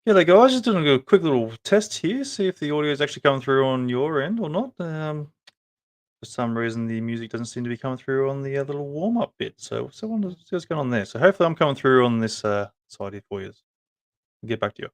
G'day guys, just doing a quick little test here, see if the audio is actually coming through on your end or not. For some reason, the music doesn't seem to be coming through on the little warm up bit. So I wonder what's going on there. So hopefully, I'm coming through on this side here for you. I'll get back to you.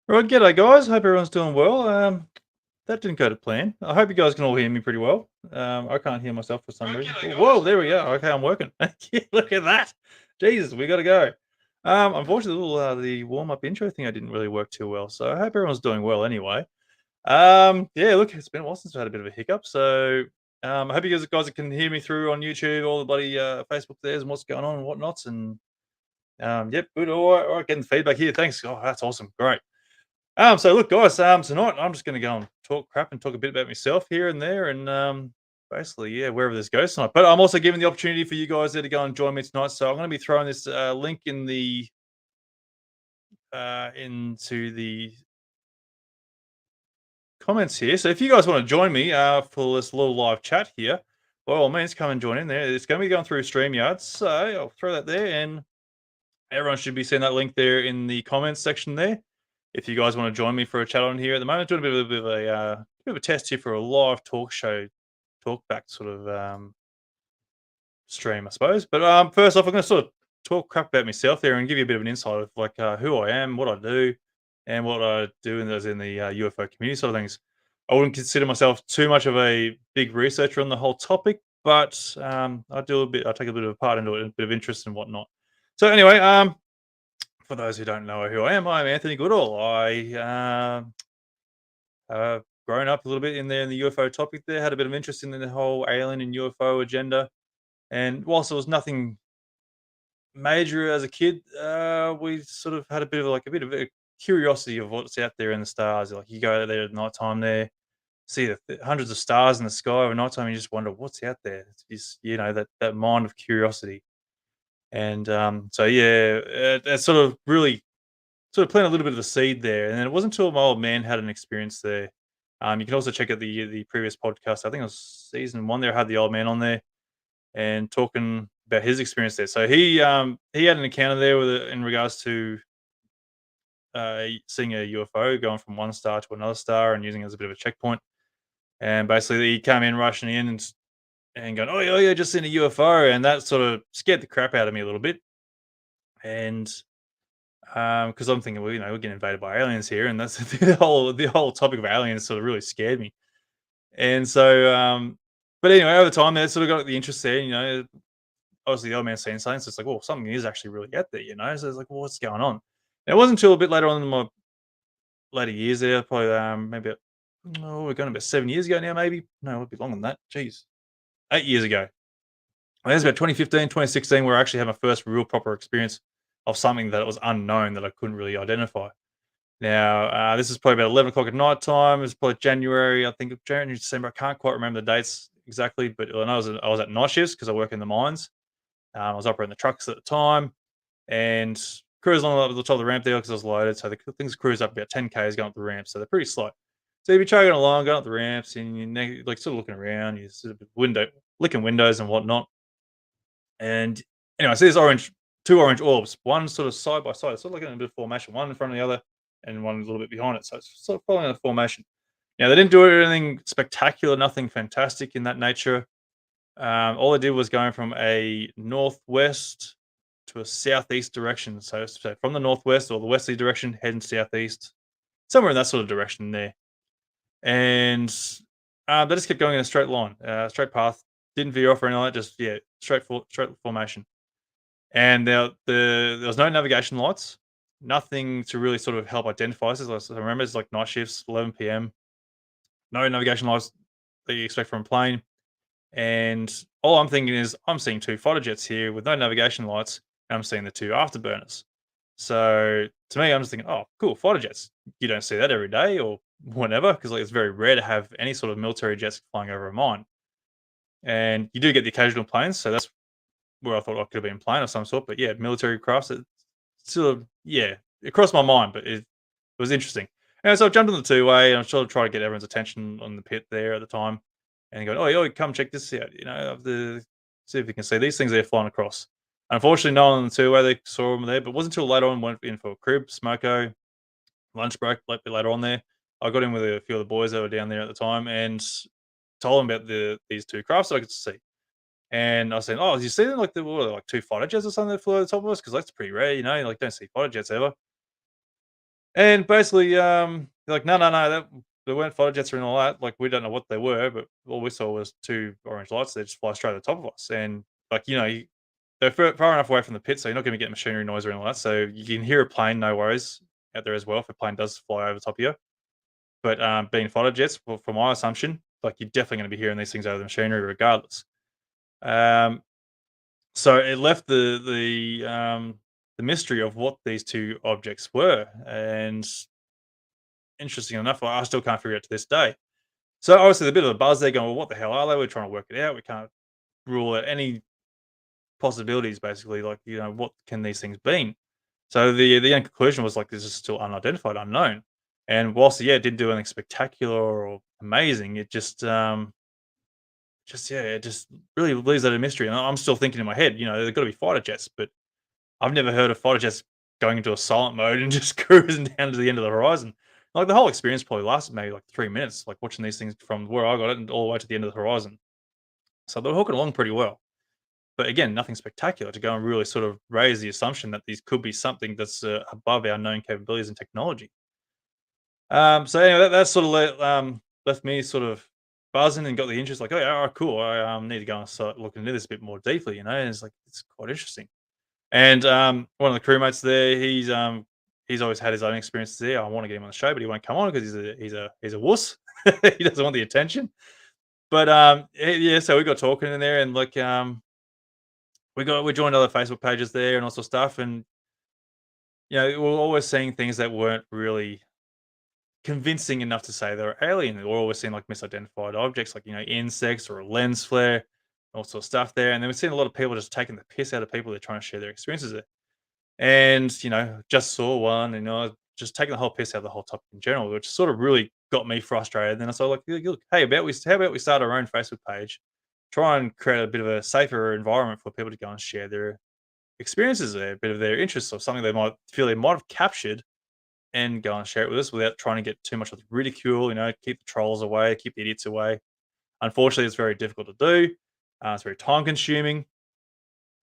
Right, g'day guys. Hope everyone's doing well. That didn't go to plan. I hope you guys can all hear me pretty well. I can't hear myself for some reason. Whoa, there we go. Okay, I'm working. Look at that. Jesus, we got to go. Unfortunately, the warm up intro thing I didn't really work too well. So I hope everyone's doing well anyway. Yeah, look, it's been a while since I had a bit of a hiccup. So I hope you guys can hear me through on YouTube, all the bloody Facebook there's and what's going on and whatnots. And yep, good. All right, getting feedback here. Thanks. Oh, that's awesome. Great. So look, guys, tonight I'm just gonna go and talk crap and talk a bit about myself here and there, and basically, yeah, wherever this goes tonight. But I'm also giving the opportunity for you guys there to go and join me tonight. So I'm gonna be throwing this link in the into the comments here. So if you guys want to join me for this little live chat here, by all means, come and join in there. It's going to be going through StreamYard, so I'll throw that there, and everyone should be seeing that link there in the comments section there. If you guys want to join me for a chat on here at the moment, doing a bit of a test here for a live talk show, talk back sort of stream, I suppose. But first off, I'm going to sort of talk crap about myself there and give you a bit of an insight of like who I am, what I do, and what I do in the UFO community sort of things. I wouldn't consider myself too much of a big researcher on the whole topic, but I do a bit. I take a bit of a part into it, a bit of interest and whatnot. So anyway, for those who don't know who I am, I'm Anthony Goodall. I grown up a little bit in there in the UFO topic. There had a bit of interest in the whole alien and UFO agenda, and whilst there was nothing major as a kid, we sort of had a bit of a curiosity of what's out there in the stars. Like you go there at night time, there see hundreds of stars in the sky over night time, you just wonder what's out there. It's just, that mind of curiosity, and so yeah, it sort of really sort of planted a little bit of a seed there. And then it wasn't until my old man had an experience there. You can also check out the previous podcast. I think it was season one. There I had the old man on there and talking about his experience there. So he had an encounter there in regards to seeing a UFO going from one star to another star and using it as a bit of a checkpoint. And basically, he came in rushing in and going, oh yeah, just seen a UFO," and that sort of scared the crap out of me a little bit. And because I'm thinking, well, we're getting invaded by aliens here, and that's the whole topic of aliens sort of really scared me. And so, but anyway, over time, that sort of got the interest there. Obviously, the old man saying something, so it's like, well, something is actually really out there. So it's like, well, what's going on? And it wasn't until a bit later on in my later years there, probably maybe we're going about 7 years ago now, maybe no, it'd be longer than that. Jeez, 8 years ago. I think it's about 2015, 2016, where I actually had my first real proper experience of something that was unknown that I couldn't really identify. Now, this is probably about 11 o'clock at night time. It was probably January, I think January, December. I can't quite remember the dates exactly, but I know I was at night shifts because I work in the mines. I was operating the trucks at the time and cruising on the top of the ramp there because I was loaded. So the things cruise up about 10 Ks going up the ramp. So they're pretty slow. So you'd be chugging along, going up the ramps, and you're like sort of looking around, you're sort of licking windows and whatnot. And anyway, I see this two orange orbs, one sort of side by side. It's sort of like in a bit of formation, one in front of the other and one a little bit behind it. So it's sort of following a formation. Now, they didn't do anything spectacular, nothing fantastic in that nature. All they did was going from a northwest to a southeast direction. So from the northwest or the westerly direction, heading southeast, somewhere in that sort of direction there. and they just kept going in a straight line, straight path. Didn't veer off or anything like that. Just yeah, straight formation. And there was no navigation lights, nothing to really sort of help identify us. As I remember, it's like night shifts, 11 p.m. No navigation lights that you expect from a plane. And all I'm thinking is, I'm seeing two fighter jets here with no navigation lights, and I'm seeing the two afterburners. So to me, I'm just thinking, oh, cool, fighter jets. You don't see that every day or whenever, because like it's very rare to have any sort of military jets flying over a mine. And you do get the occasional planes, so that's where I thought I could have been plane of some sort. But yeah, military crafts, it sort of yeah, it crossed my mind, but it was interesting. And so I jumped on the two-way and I sort of tried to get everyone's attention on the pit there at the time and going, "Oh, yo, come check this out, of the see if you can see these things they're flying across." Unfortunately, no one on the two-way, they saw them there, but it wasn't until later on went in for a crib, smoko, lunch break, a bit later on there. I got in with a few of the boys that were down there at the time and told them about these two crafts that I could see. And I was saying, "Oh, did you see them? Like, the what, like two fighter jets or something that flew over the top of us? Because that's pretty rare, like don't see fighter jets ever." And basically, they're like, "No, no, no, that they weren't fighter jets or anything like that. Like, we don't know what they were, but all we saw was two orange lights that just fly straight at the top of us." And like, they're far enough away from the pit, so you're not going to get machinery noise or anything like that. So you can hear a plane, no worries, out there as well if a plane does fly over the top of you. But being fighter jets, well, from my assumption, like you're definitely going to be hearing these things over the machinery regardless. Um, so it left the mystery of what these two objects were, and interesting enough, I still can't figure it to this day. So obviously, there's a bit of a buzz there, going, "Well, what the hell are they?" We're trying to work it out. We can't rule out any possibilities. Basically, like what can these things be? So the end conclusion was like this is still unidentified, unknown. And whilst yeah, it didn't do anything spectacular or amazing, it just yeah, it just really leaves that a mystery. And I'm still thinking in my head, they've got to be fighter jets, but I've never heard of fighter jets going into a silent mode and just cruising down to the end of the horizon. Like the whole experience probably lasted maybe like 3 minutes, like watching these things from where I got it and all the way to the end of the horizon. So they're hooking along pretty well. But again, nothing spectacular to go and really sort of raise the assumption that these could be something that's above our known capabilities and technology. So anyway, that sort of left me sort of buzzing and got the interest. Like, oh, yeah, all right, cool. I need to go and start looking into this a bit more deeply. And it's like it's quite interesting. And one of the crewmates there, he's always had his own experiences there. I want to get him on the show, but he won't come on because he's a wuss. He doesn't want the attention. But yeah, so we got talking in there, and like we joined other Facebook pages there and all sorts of stuff, and we're always seeing things that weren't really convincing enough to say they're alien. We're always seeing like misidentified objects, like insects or a lens flare, all sorts of stuff there. And then we've seen a lot of people just taking the piss out of people that are trying to share their experiences there. And, just saw one, and, just taking the whole piss out of the whole topic in general, which sort of really got me frustrated. Then I saw like, look, hey, how about we start our own Facebook page, try and create a bit of a safer environment for people to go and share their experiences there, a bit of their interests or something they might feel they might have captured and go and share it with us without trying to get too much of the ridicule, keep the trolls away, keep the idiots away. Unfortunately, it's very difficult to do. It's very time consuming.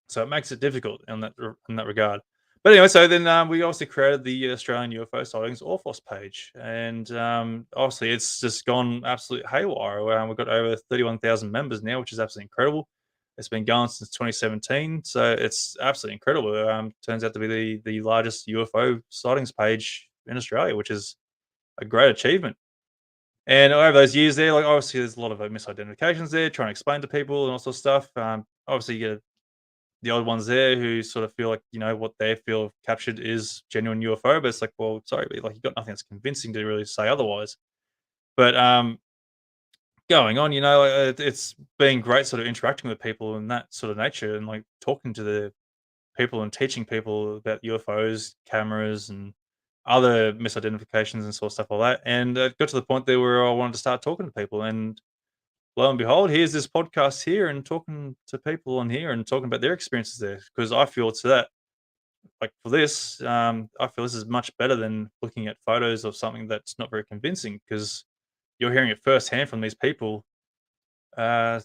So it makes it difficult in that regard. But anyway, so then we obviously created the Australian UFO sightings Orphos page, and obviously it's just gone absolute haywire. We've got over 31,000 members now, which is absolutely incredible. It's been going since 2017, so it's absolutely incredible. Turns out to be the largest UFO sightings page in Australia, which is a great achievement. And over those years there, like obviously there's a lot of misidentifications there, trying to explain to people and all sorts of stuff. Obviously, you get the odd ones there who sort of feel like, what they feel captured is genuine UFO, but it's like, well, sorry, but like you got nothing that's convincing to really say otherwise. But going on, it's been great sort of interacting with people in that sort of nature and like talking to the people and teaching people about UFOs, cameras, and other misidentifications and sort of stuff like that. And it got to the point there where I wanted to start talking to people, and lo and behold, here's this podcast here and talking to people on here and talking about their experiences there. Because I feel to that, like for this, I feel this is much better than looking at photos of something that's not very convincing because you're hearing it firsthand from these people. Uh,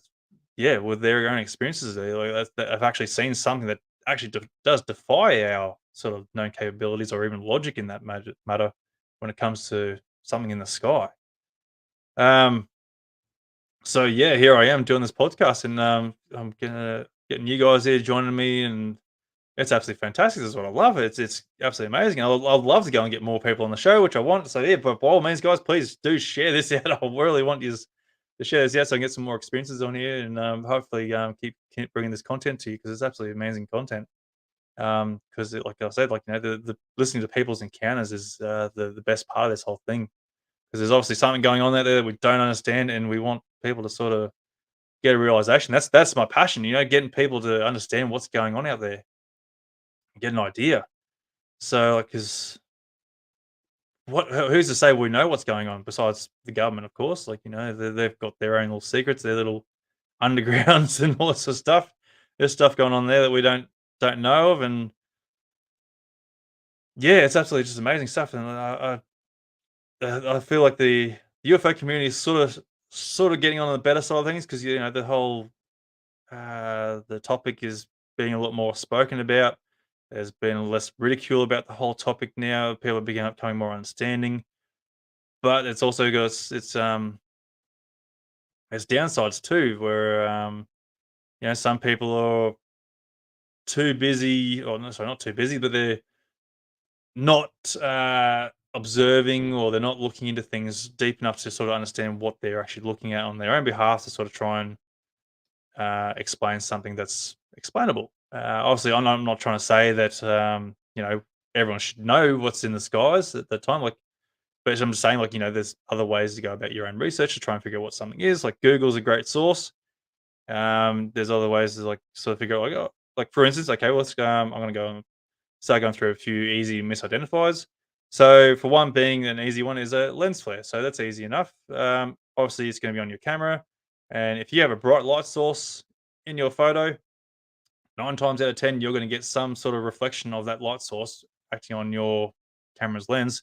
yeah, with their own experiences there, like that have actually seen something that actually does defy our sort of known capabilities or even logic in that matter when it comes to something in the sky. Um, so yeah, here I am doing this podcast, and I'm gonna getting you guys here joining me, and it's absolutely fantastic. This is what I love. It's absolutely amazing. I'd love to go and get more people on the show, which I want. So yeah, but by all means, guys, please do share this out. I really want you to share this out so I can get some more experiences on here, and hopefully keep bringing this content to you because it's absolutely amazing content. Because like I said, like the listening to people's encounters is the best part of this whole thing because there's obviously something going on out there that we don't understand, and we want people to sort of get a realization. That's my passion, getting people to understand what's going on out there, get an idea. So, like, because who's to say we know what's going on besides the government, of course? Like, they've got their own little secrets, their little undergrounds and all that sort of stuff. There's stuff going on there that we don't know of, and yeah, it's absolutely just amazing stuff. And I feel like the UFO community is sort of getting on the better side of things because the whole the topic is being a lot more spoken about. There's been less ridicule about the whole topic now. People are becoming more understanding, but it's also got its downsides too, where some people are too busy, or no, sorry, not too busy, but they're not observing, or they're not looking into things deep enough to sort of understand what they're actually looking at on their own behalf to sort of try and explain something that's explainable. Obviously, I'm not trying to say that everyone should know what's in the skies at the time. Like, but I'm just saying, like, there's other ways to go about your own research to try and figure out what something is. Like, Google's a great source. There's other ways to like sort of figure out, like, like for instance, okay, well, let's go. I'm going to go and start going through a few easy misidentifiers. So, for one, being an easy one is a lens flare. So that's easy enough. Obviously, it's going to be on your camera, and if you have a bright light source in your photo, 9 times out of 10, you're going to get some sort of reflection of that light source acting on your camera's lens.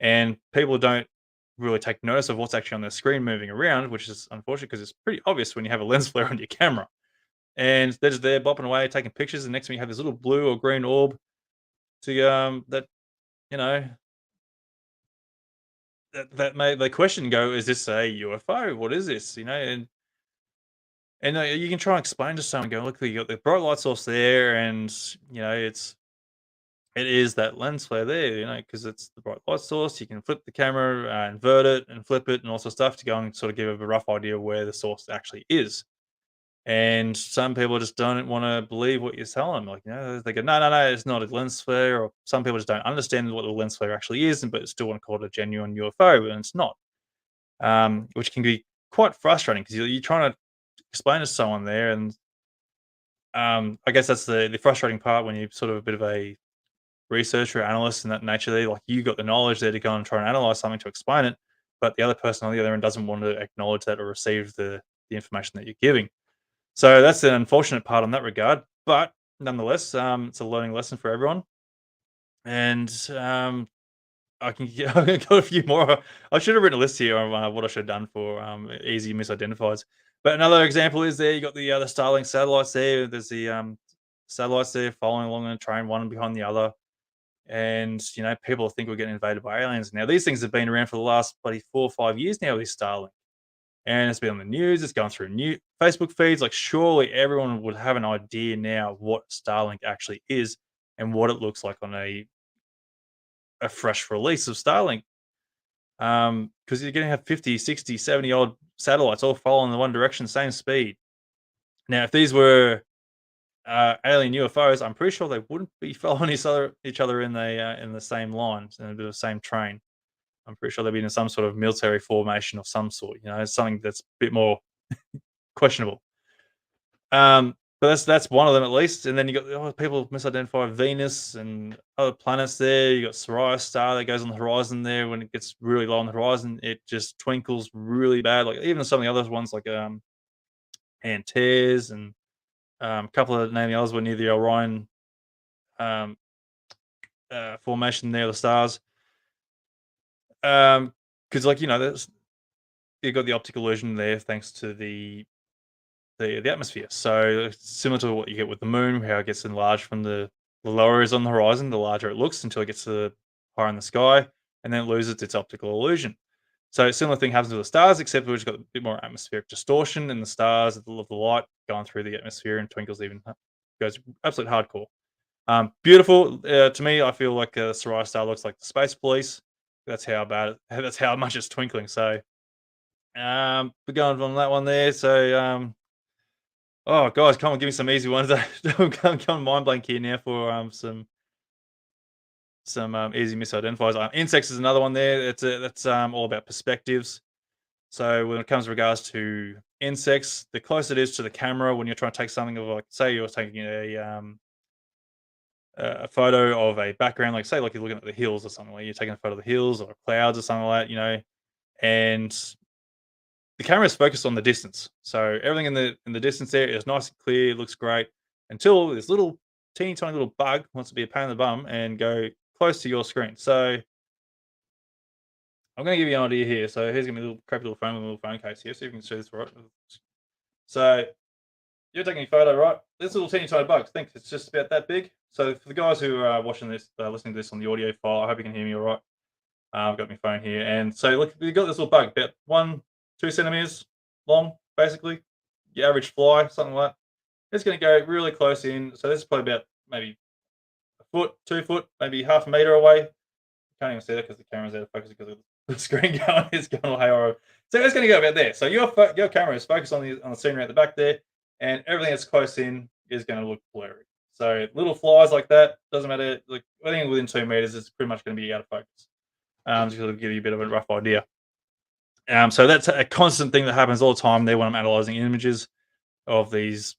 And people don't really take notice of what's actually on the screen moving around, which is unfortunate because it's pretty obvious when you have a lens flare on your camera. And they're just there bopping away, taking pictures. And next thing you have this little blue or green orb that, you know, that made the question go, is this a UFO? What is this? And you can try and explain to someone, go, look, you got the bright light source there, and it is that lens flare there, because it's the bright light source. You can flip the camera, invert it, and flip it, and all sorts of stuff to go and sort of give a rough idea of where the source actually is. And some people just don't want to believe what you're telling them. Like, they go, no, no, no, it's not a lens flare. Or some people just don't understand what the lens flare actually is, but still want to call it a genuine UFO, and it's not. Which can be quite frustrating because you're trying to explain to someone there, and I guess that's the frustrating part when you're sort of a bit of a researcher, analyst in that nature there. Like, you got the knowledge there to go and try and analyze something to explain it, but the other person on the other end doesn't want to acknowledge that or receive the information that you're giving. So that's an unfortunate part on that regard. But nonetheless, it's a learning lesson for everyone. And I can get, I got a few more. I should have written a list here of what I should have done for easy misidentifiers. But another example is there. You got the Starlink satellites there. There's the satellites there following along in a train, one behind the other. And people think we're getting invaded by aliens. Now these things have been around for the last bloody 4 or 5 years now. These Starlink, and it's been on the news. It's going through new Facebook feeds. Like, surely everyone would have an idea now what Starlink actually is and what it looks like on a fresh release of Starlink. Because you're going to have 50, 60, 70 odd satellites all following in the one direction, same speed. Now, if these were alien UFOs, I'm pretty sure they wouldn't be following each other in the same lines in the same train. I'm pretty sure they'd be in some sort of military formation of some sort. Something that's a bit more questionable. But that's one of them at least. And then you got people misidentify Venus and other planets there. You got Sirius star that goes on the horizon there. When it gets really low on the horizon, it just twinkles really bad. Like, even some of the other ones, like Antares and a couple of name the others were near the Orion um, formation there, the stars. Because, like, there's you got the optical illusion there thanks to the atmosphere. So it's similar to what you get with the moon, how it gets enlarged from the lower it is on the horizon, the larger it looks until it gets to higher in the sky, and then it loses its optical illusion. So similar thing happens with the stars, except we've just got a bit more atmospheric distortion in the stars of the light going through the atmosphere and twinkles even goes absolute hardcore. Beautiful to me. I feel like Soraya Star looks like the space police. That's how bad. That's how much it's twinkling. So we're going on that one there. So oh guys, come on, give me some easy ones. Come mind blank here now for some easy misidentifiers. Insects is another one there. That's all about perspectives. So when it comes to regards to insects, the closer it is to the camera when you're trying to take something of like, say you're taking a photo of a background, like say like you're looking at the hills or something, like you're taking a photo of the hills or clouds or something like that, and the camera is focused on the distance. So everything in the distance there is nice and clear, it looks great until this little teeny tiny little bug wants to be a pain in the bum and go close to your screen. So I'm going to give you an idea here. So here's going to be a little crappy little phone with a little phone case here, so you can see this right. So you're taking a photo, right? This little teeny tiny bug, think it's just about that big. So for the guys who are watching this, listening to this on the audio file, I hope you can hear me all right. I've got my phone here, and so look, we've got this little bug about 1-2 centimeters long, basically. Your average fly, something like that. It's going to go really close in. So this is probably about maybe a foot, 2 foot, maybe half a meter away. Can't even see that because the camera's out of focus because of the screen going. It's going all haywire. So it's going to go about there. So your camera is focused on the scenery at the back there, and everything that's close in is going to look blurry. So little flies like that doesn't matter. Like anything within 2 meters is pretty much going to be out of focus. Just to give you a bit of a rough idea. So that's a constant thing that happens all the time there when I'm analyzing images of these,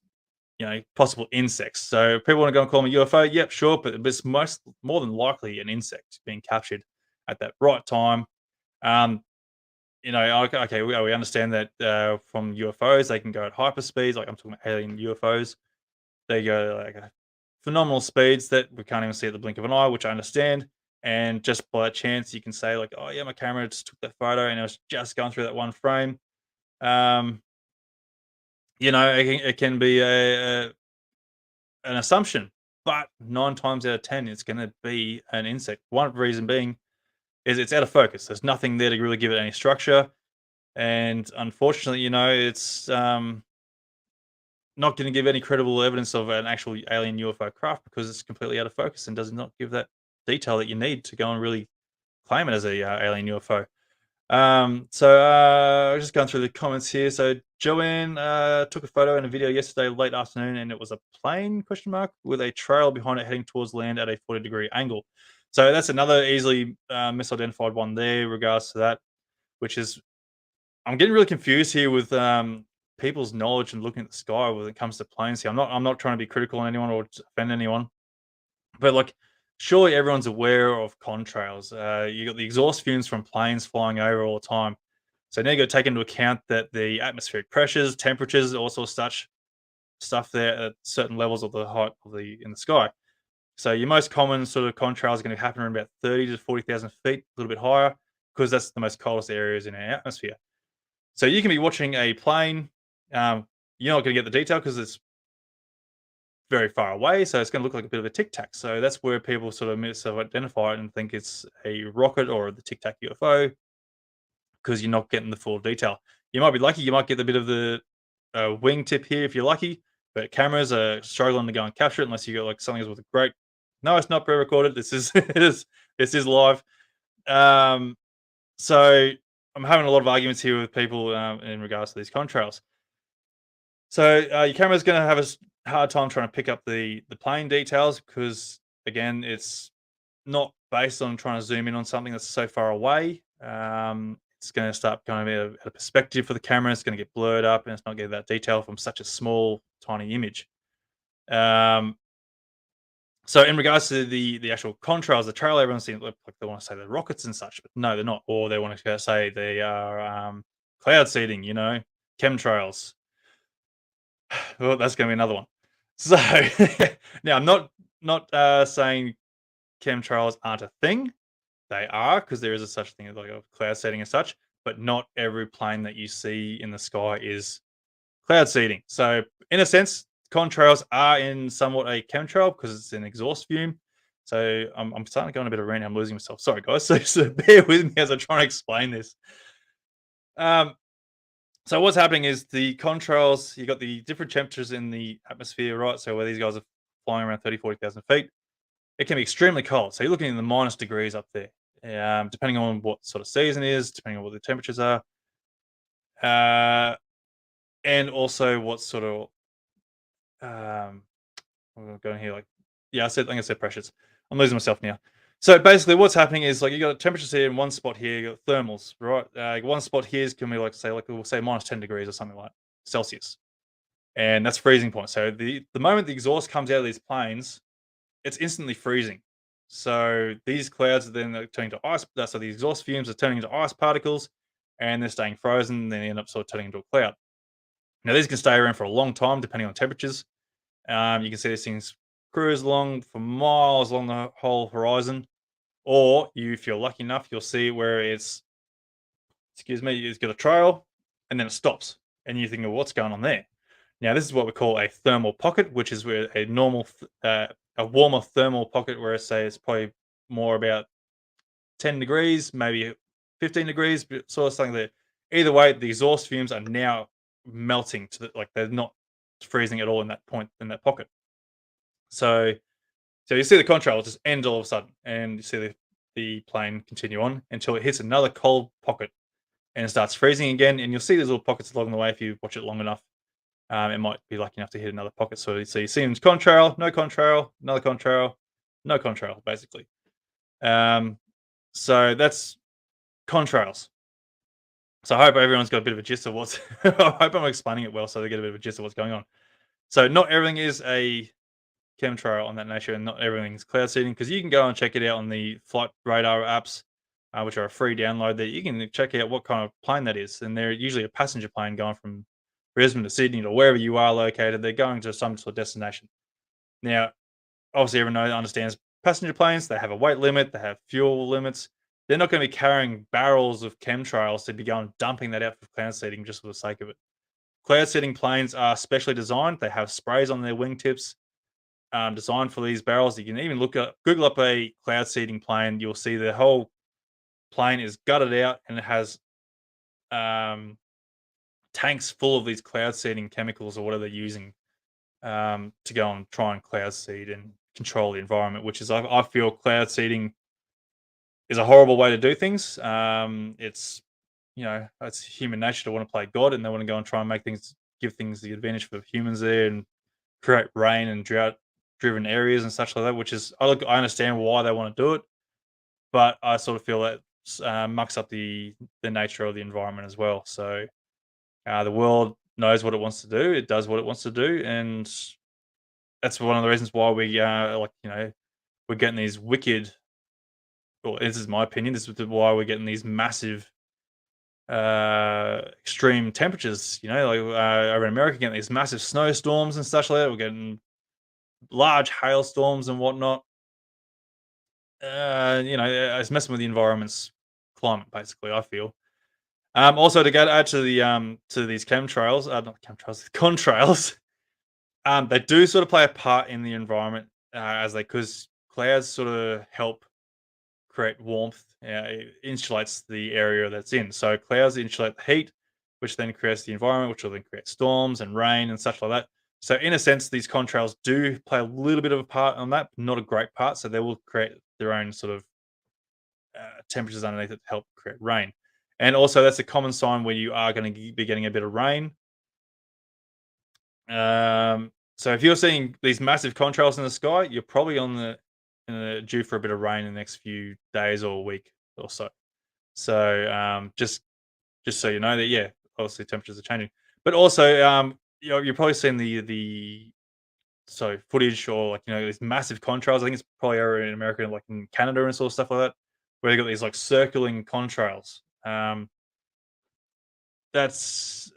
possible insects. So people want to go and call them a UFO. Yep, sure, but it's more than likely an insect being captured at that right time. Um, okay, we understand that from UFOs they can go at hyperspeeds. Like I'm talking about alien UFOs. They go like phenomenal speeds that we can't even see at the blink of an eye, which I understand. And just by chance, you can say like, "Oh yeah, my camera just took that photo, and it was just going through that one frame." Um, it can be an assumption, but 9 times out of 10, it's going to be an insect. One reason being is it's out of focus. There's nothing there to really give it any structure, and unfortunately, it's not going to give any credible evidence of an actual alien UFO craft because it's completely out of focus and does not give that detail that you need to go and really claim it as a alien UFO. I'm just going through the comments here. So Joanne took a photo and a video yesterday late afternoon, and it was a plane question mark with a trail behind it heading towards land at a 40-degree angle. So that's another easily misidentified one there in regards to that, which is I'm getting really confused here with people's knowledge and looking at the sky when it comes to planes here. I'm not trying to be critical on anyone or offend anyone, but like surely everyone's aware of contrails. You got the exhaust fumes from planes flying over all the time. So now you got to take into account that the atmospheric pressures, temperatures, also such stuff there at certain levels of the height of the in the sky. So your most common sort of contrails are going to happen around about 30 to 40,000 feet, a little bit higher, because that's the most coldest areas in our atmosphere. So you can be watching a plane. You're not going to get the detail because it's very far away, so it's going to look like a bit of a tic tac. So that's where people sort of identify it and think it's a rocket or the tic tac UFO because you're not getting the full detail. You might be lucky; you might get a bit of the wing tip here if you're lucky, but cameras are struggling to go and capture it unless you got like something with a great. No, it's not pre-recorded. This is this is live. Um, so I'm having a lot of arguments here with people in regards to these contrails. So your camera's going to have a hard time trying to pick up the plane details because again, it's not based on trying to zoom in on something that's so far away. It's going to start kind of at a perspective for the camera. It's going to get blurred up, and it's not getting that detail from such a small, tiny image. Um, so in regards to the actual contrails, the trail, everyone seems like they want to say they're rockets and such, but no, they're not. Or they want to say they are cloud seeding, chemtrails. Well, that's going to be another one. So now I'm not saying chemtrails aren't a thing. They are because there is a such thing as like a cloud seeding and such, but not every plane that you see in the sky is cloud seeding. So in a sense, contrails are in somewhat a chemtrail because it's an exhaust fume. So I'm starting to go on a bit of a rant. I'm losing myself. Sorry, guys. So bear with me as I try and explain this. Um, so what's happening is the contrails, you got the different temperatures in the atmosphere, right? So where these guys are flying around 30, 40,000 feet, it can be extremely cold. So you're looking in the minus degrees up there, depending on what sort of season it is, depending on what the temperatures are, uh, and also what sort of um, I'm going here. Like, yeah, I think I said pressures. I'm losing myself now. So basically, what's happening is like you got temperatures here in one spot here, you got thermals, right? One spot here is can be like we'll say minus 10 degrees or something like Celsius, and that's freezing point. So the moment the exhaust comes out of these planes, it's instantly freezing. So these clouds are then turning to ice. So the exhaust fumes are turning into ice particles, and they're staying frozen. And then they end up sort of turning into a cloud. Now these can stay around for a long time depending on temperatures. You can see these things cruise along for miles along the whole horizon, or if you're lucky enough, you'll see where excuse me, it's got a trail and then it stops, and you think, well, what's going on there? Now, this is what we call a thermal pocket, which is where a warmer thermal pocket, where I say it's probably more about 10 degrees, maybe 15 degrees, but sort of something there. Either way, the exhaust fumes are now melting to like they're not freezing at all in that point in that pocket. So So you see the contrail just end all of a sudden, and you see the plane continue on until it hits another cold pocket and it starts freezing again. And you'll see these little pockets along the way if you watch it long enough. It might be lucky enough to hit another pocket. So you see them contrail, no contrail, another contrail, no contrail, basically. Um, so that's contrails. So I hope everyone's got a bit of a gist of what's. I hope I'm explaining it well, so they get a bit of a gist of what's going on. So not everything is a chemtrail on that nature, and not everything's cloud seeding, because you can go and check it out on the flight radar apps, which are a free download. That you can check out what kind of plane that is, and they're usually a passenger plane going from Brisbane to Sydney or wherever you are located. They're going to some sort of destination. Now, obviously, everyone understands passenger planes. They have a weight limit. They have fuel limits. They're not going to be carrying barrels of chemtrails to be going dumping that out for cloud seeding just for the sake of it. Cloud seeding planes are specially designed. They have sprays on their wingtips designed for these barrels. You can even Google up a cloud seeding plane. You'll see the whole plane is gutted out and it has um, tanks full of these cloud seeding chemicals or whatever they're using to go and try and cloud seed and control the environment. Which is, I feel, cloud seeding is a horrible way to do things. It's it's human nature to want to play God, and they want to go and try and give things the advantage for humans there, and create rain and drought driven areas and such like that, which is I understand why they want to do it, but I sort of feel that mucks up the nature of the environment as well. So the world knows what it wants to do, it does what it wants to do, and that's one of the reasons why we're getting these wicked. Well, this is my opinion. This is why we're getting these massive extreme temperatures. Over in America, getting these massive snowstorms and such like that. We're getting large hailstorms and whatnot. It's messing with the environment's climate, basically, I feel. Also to add to these chemtrails, not chemtrails, contrails, they do sort of play a part in the environment, because clouds sort of help create warmth. It insulates the area that's in. So clouds insulate the heat, which then creates the environment, which will then create storms and rain and such like that. So in a sense, these contrails do play a little bit of a part on that, not a great part. So they will create their own sort of temperatures underneath it to help create rain. And also, that's a common sign where you are going to be getting a bit of rain. So if you're seeing these massive contrails in the sky, you're probably due for a bit of rain in the next few days or a week or so. So just so you know that, yeah, obviously temperatures are changing, but also you're probably seeing the footage, or these massive contrails. I think it's probably over in America, like in Canada and sort of stuff like that, where they got these like circling contrails. That's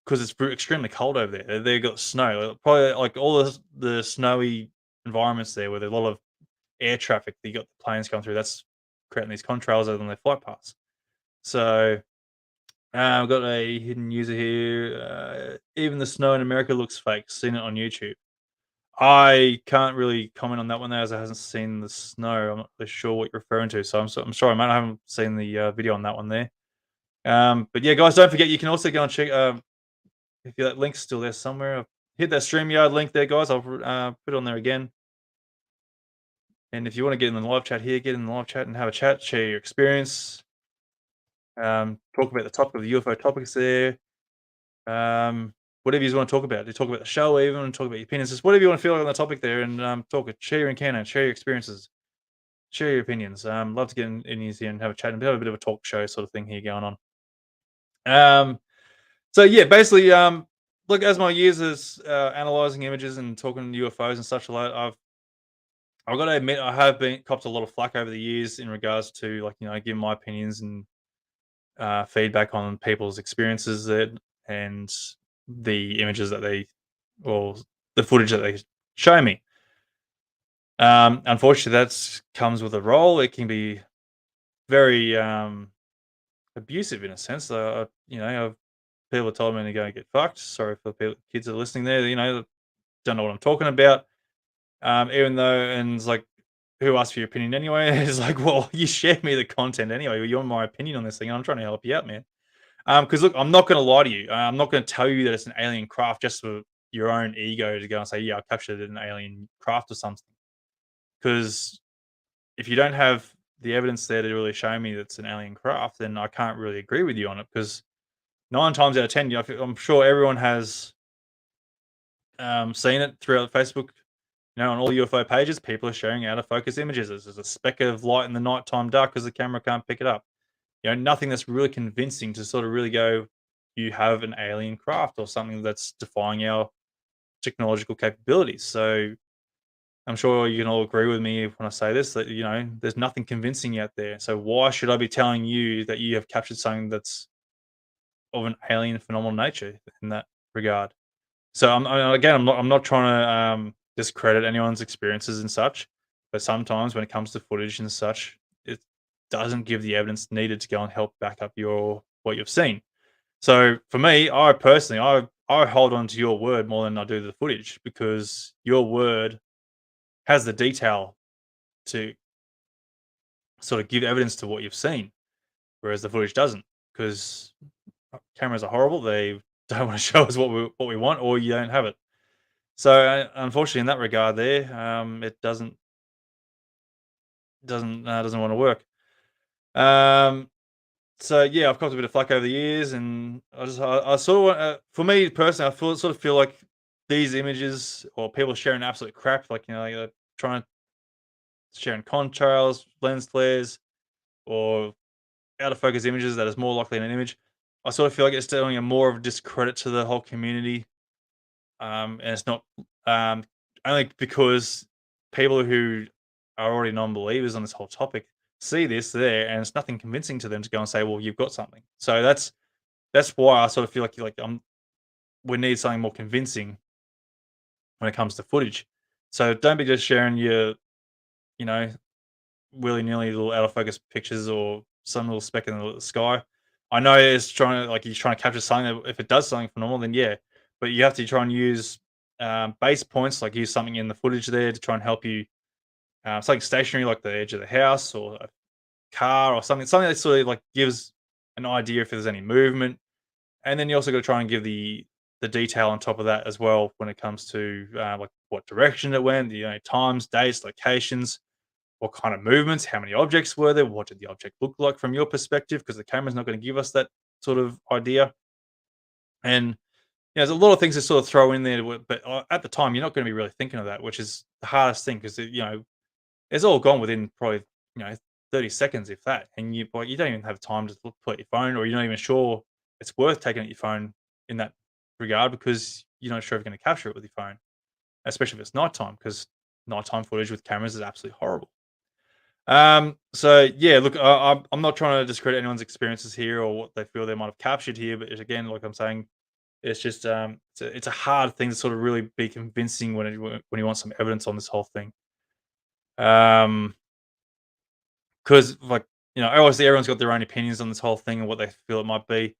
because it's extremely cold over there. They got snow, probably like all the snowy environments there, where there's a lot of air traffic. You got the planes coming through. That's creating these contrails over their flight paths. So I've got a hidden user here. Even the snow in America looks fake. Seen it on YouTube. I can't really comment on that one there, as I hasn't seen the snow. I'm not really sure what you're referring to, so I'm sorry, mate. I haven't seen the video on that one there. But yeah, guys, don't forget you can also go and check if that link's still there somewhere. Hit that StreamYard link there, guys. I'll put it on there again. And if you want to get in the live chat here, get in the live chat and have a chat, share your experience, talk about the topic of the UFO topics there. Whatever you want to talk about. You talk about the show, even talk about your opinions, just whatever you want to feel like on the topic there, and talk it. Share your encounter, share your experiences, share your opinions. Love to get in here and have a chat and have a bit of a talk show sort of thing here going on. So yeah, basically, look, as my years as analyzing images and talking UFOs and such a lot, I've got to admit I have been copped a lot of flack over the years in regards to like giving my opinions and feedback on people's experiences that and the images that they or the footage that they show me. Unfortunately, that comes with a role. It can be very abusive in a sense. People told me to go and get fucked. Sorry for the kids that are listening there. That don't know what I'm talking about. Even though, and it's like, who asked for your opinion anyway? It's like, well, you shared me the content anyway. You want my opinion on this thing. And I'm trying to help you out, man. Because look, I'm not going to lie to you. I'm not going to tell you that it's an alien craft just for your own ego to go and say, yeah, I captured an alien craft or something. Because if you don't have the evidence there to really show me that's an alien craft, then I can't really agree with you on it. Because 9 times out of 10, I'm sure everyone has seen it throughout Facebook. On all UFO pages, people are sharing out of focus images. There's a speck of light in the nighttime dark because the camera can't pick it up. Nothing that's really convincing to sort of really go, you have an alien craft or something that's defying our technological capabilities. So I'm sure you can all agree with me when I say this that there's nothing convincing out there. So why should I be telling you that you have captured something that's of an alien phenomenal nature in that regard? So again, I'm not trying to discredit anyone's experiences and such, but sometimes when it comes to footage and such, it doesn't give the evidence needed to go and help back up your what you've seen. So for me, I personally, I hold on to your word more than I do the footage because your word has the detail to sort of give evidence to what you've seen, whereas the footage doesn't because cameras are horrible. They don't want to show us what we want, or you don't have it. So unfortunately, in that regard, there, it doesn't want to work. Um, so yeah, I've copped a bit of flack over the years, and I sort of for me personally, sort of feel like these images or people sharing absolute crap, like trying sharing contrails, lens flares, or out of focus images that is more likely in an image. I sort of feel like it's doing a more of a discredit to the whole community. And it's not um, only because people who are already non-believers on this whole topic see this there, and it's nothing convincing to them to go and say, "Well, you've got something." So that's why I sort of feel like we need something more convincing when it comes to footage. So don't be just sharing your you know willy nilly little out of focus pictures or some little speck in the sky. I know it's trying to he's trying to capture something. If it does something phenomenal, then yeah, but you have to try and use base points, like use something in the footage there to try and help you. Something stationary, like the edge of the house or a car or something that sort of like gives an idea if there's any movement. And then you also got to try and give the detail on top of that as well when it comes to like what direction it went, times, dates, locations, what kind of movements, how many objects were there, what did the object look like from your perspective, because the camera's not going to give us that sort of idea. And there's a lot of things to sort of throw in there, but at the time, you're not going to be really thinking of that, which is the hardest thing because it's all gone within probably you know 30 seconds, if that, and you don't even have time to pull out your phone, or you're not even sure it's worth taking out your phone in that regard because you're not sure if you're going to capture it with your phone, especially if it's nighttime, because nighttime footage with cameras is absolutely horrible. So yeah, look, I'm not trying to discredit anyone's experiences here or what they feel they might have captured here, but again, like I'm saying, it's just it's a hard thing to sort of really be convincing when you want some evidence on this whole thing. Um, because obviously everyone's got their own opinions on this whole thing and what they feel it might be.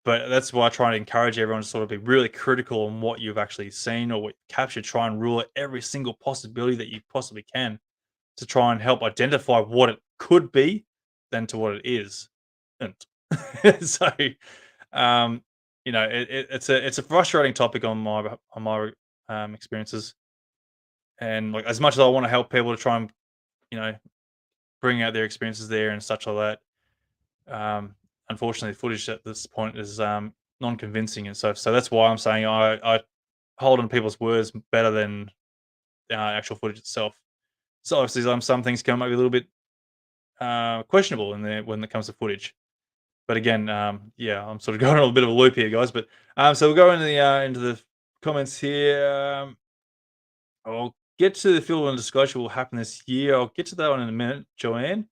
But that's why I try to encourage everyone to sort of be really critical on what you've actually seen or what you captured. Try and rule out every single possibility that you possibly can to try and help identify what it could be than to what it is. And So, um, it's a frustrating topic on my experiences, and like as much as I want to help people to try and you know bring out their experiences there and such like that, unfortunately, the footage at this point is non-convincing and stuff. So that's why I'm saying I hold on people's words better than actual footage itself. So obviously, some things come maybe a little bit questionable in there when it comes to footage. But again, yeah, I'm sort of going on a bit of a loop here, guys. But so we'll go into the comments here. I'll get to the field and disclosure will happen this year. I'll get to that one in a minute, Joanne.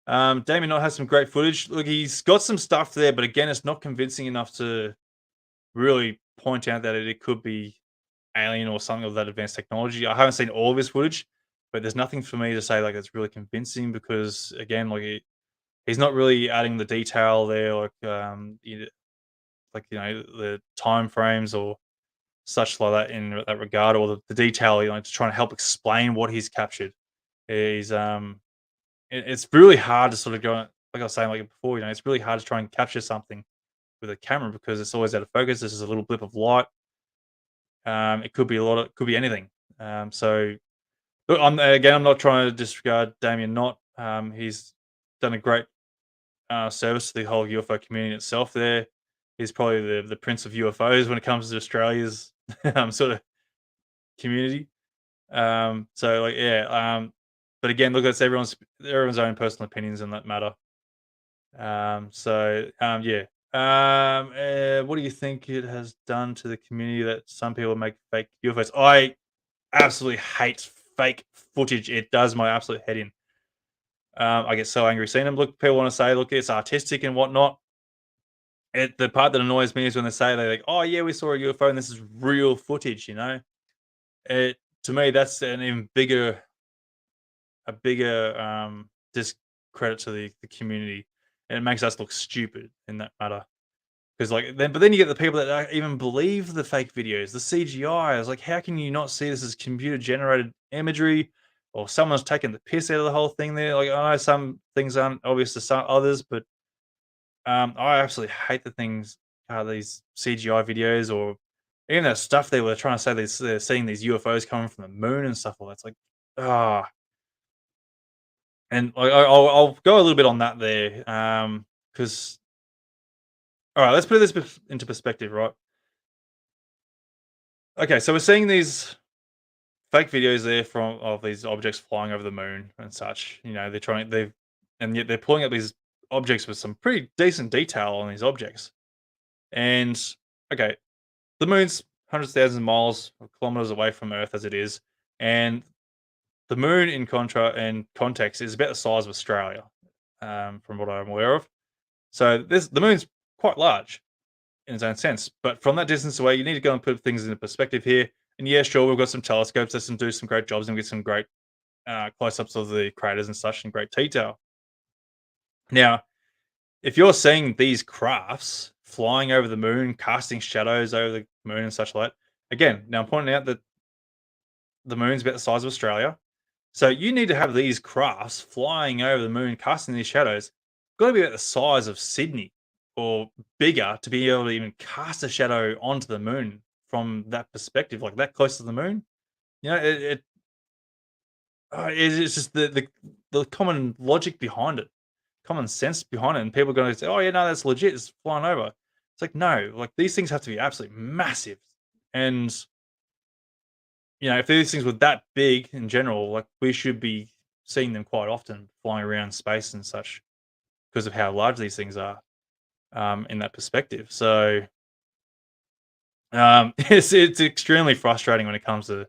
Damien Knott has some great footage. Look, he's got some stuff there, but again, it's not convincing enough to really point out that it could be alien or something of that advanced technology. I haven't seen all of his footage, but there's nothing for me to say like it's really convincing because again, like he's not really adding the detail there, like the time frames or such like that in that regard, or the detail, to try and help explain what he's captured. Is it's really hard to sort of go like I was saying like before, it's really hard to try and capture something with a camera because it's always out of focus. This is a little blip of light. It could be a lot of could be anything. So look, I'm not trying to disregard Damien Knott. He's done a great service to the whole UFO community itself. There, he's probably the prince of UFOs when it comes to Australia's sort of community. So like yeah. But again, look, it's everyone's own personal opinions in that matter. Yeah. What do you think it has done to the community that some people make fake UFOs? I absolutely hate fake footage. It does my absolute head in. I get so angry seeing them. Look, people want to say, look, it's artistic and whatnot. The part that annoys me is when they say they're like, "Oh yeah, we saw a UFO and this is real footage." It to me that's an even bigger discredit to the community, and it makes us look stupid in that matter. Because then you get the people that don't even believe the fake videos, the CGI. It's like, how can you not see this as computer generated imagery, or someone's taking the piss out of the whole thing? There, like I know some things aren't obvious to some others, but I absolutely hate these CGI videos or even that stuff they were trying to say they're seeing these UFOs coming from the moon and stuff like that. It's like, ah, and I'll go a little bit on that there, because all right, let's put this into perspective, right? Okay, so we're seeing these fake videos there from of these objects flying over the moon and such. And yet they're pulling up these objects with some pretty decent detail on these objects. And okay, the moon's hundreds of thousands of miles or kilometers away from Earth as it is, and the moon in context is about the size of Australia, from what I'm aware of. So the moon's quite large in its own sense, but from that distance away, you need to go and put things into perspective here. And yeah, sure, we've got some telescopes that can do some great jobs and get some great close-ups of the craters and such in great detail. Now, if you're seeing these crafts flying over the moon, casting shadows over the moon and such like, again, now I'm pointing out that the moon's about the size of Australia. So you need to have these crafts flying over the moon, casting these shadows. Got to be about the size of Sydney or bigger to be able to even cast a shadow onto the moon from that perspective, like that close to the moon. It's just the common logic behind it, common sense behind it, and people are going to say, "Oh yeah, no, that's legit. It's flying over." It's like no, like these things have to be absolutely massive, and if these things were that big in general, like we should be seeing them quite often flying around space and such because of how large these things are, in that perspective. So it's extremely frustrating when it comes to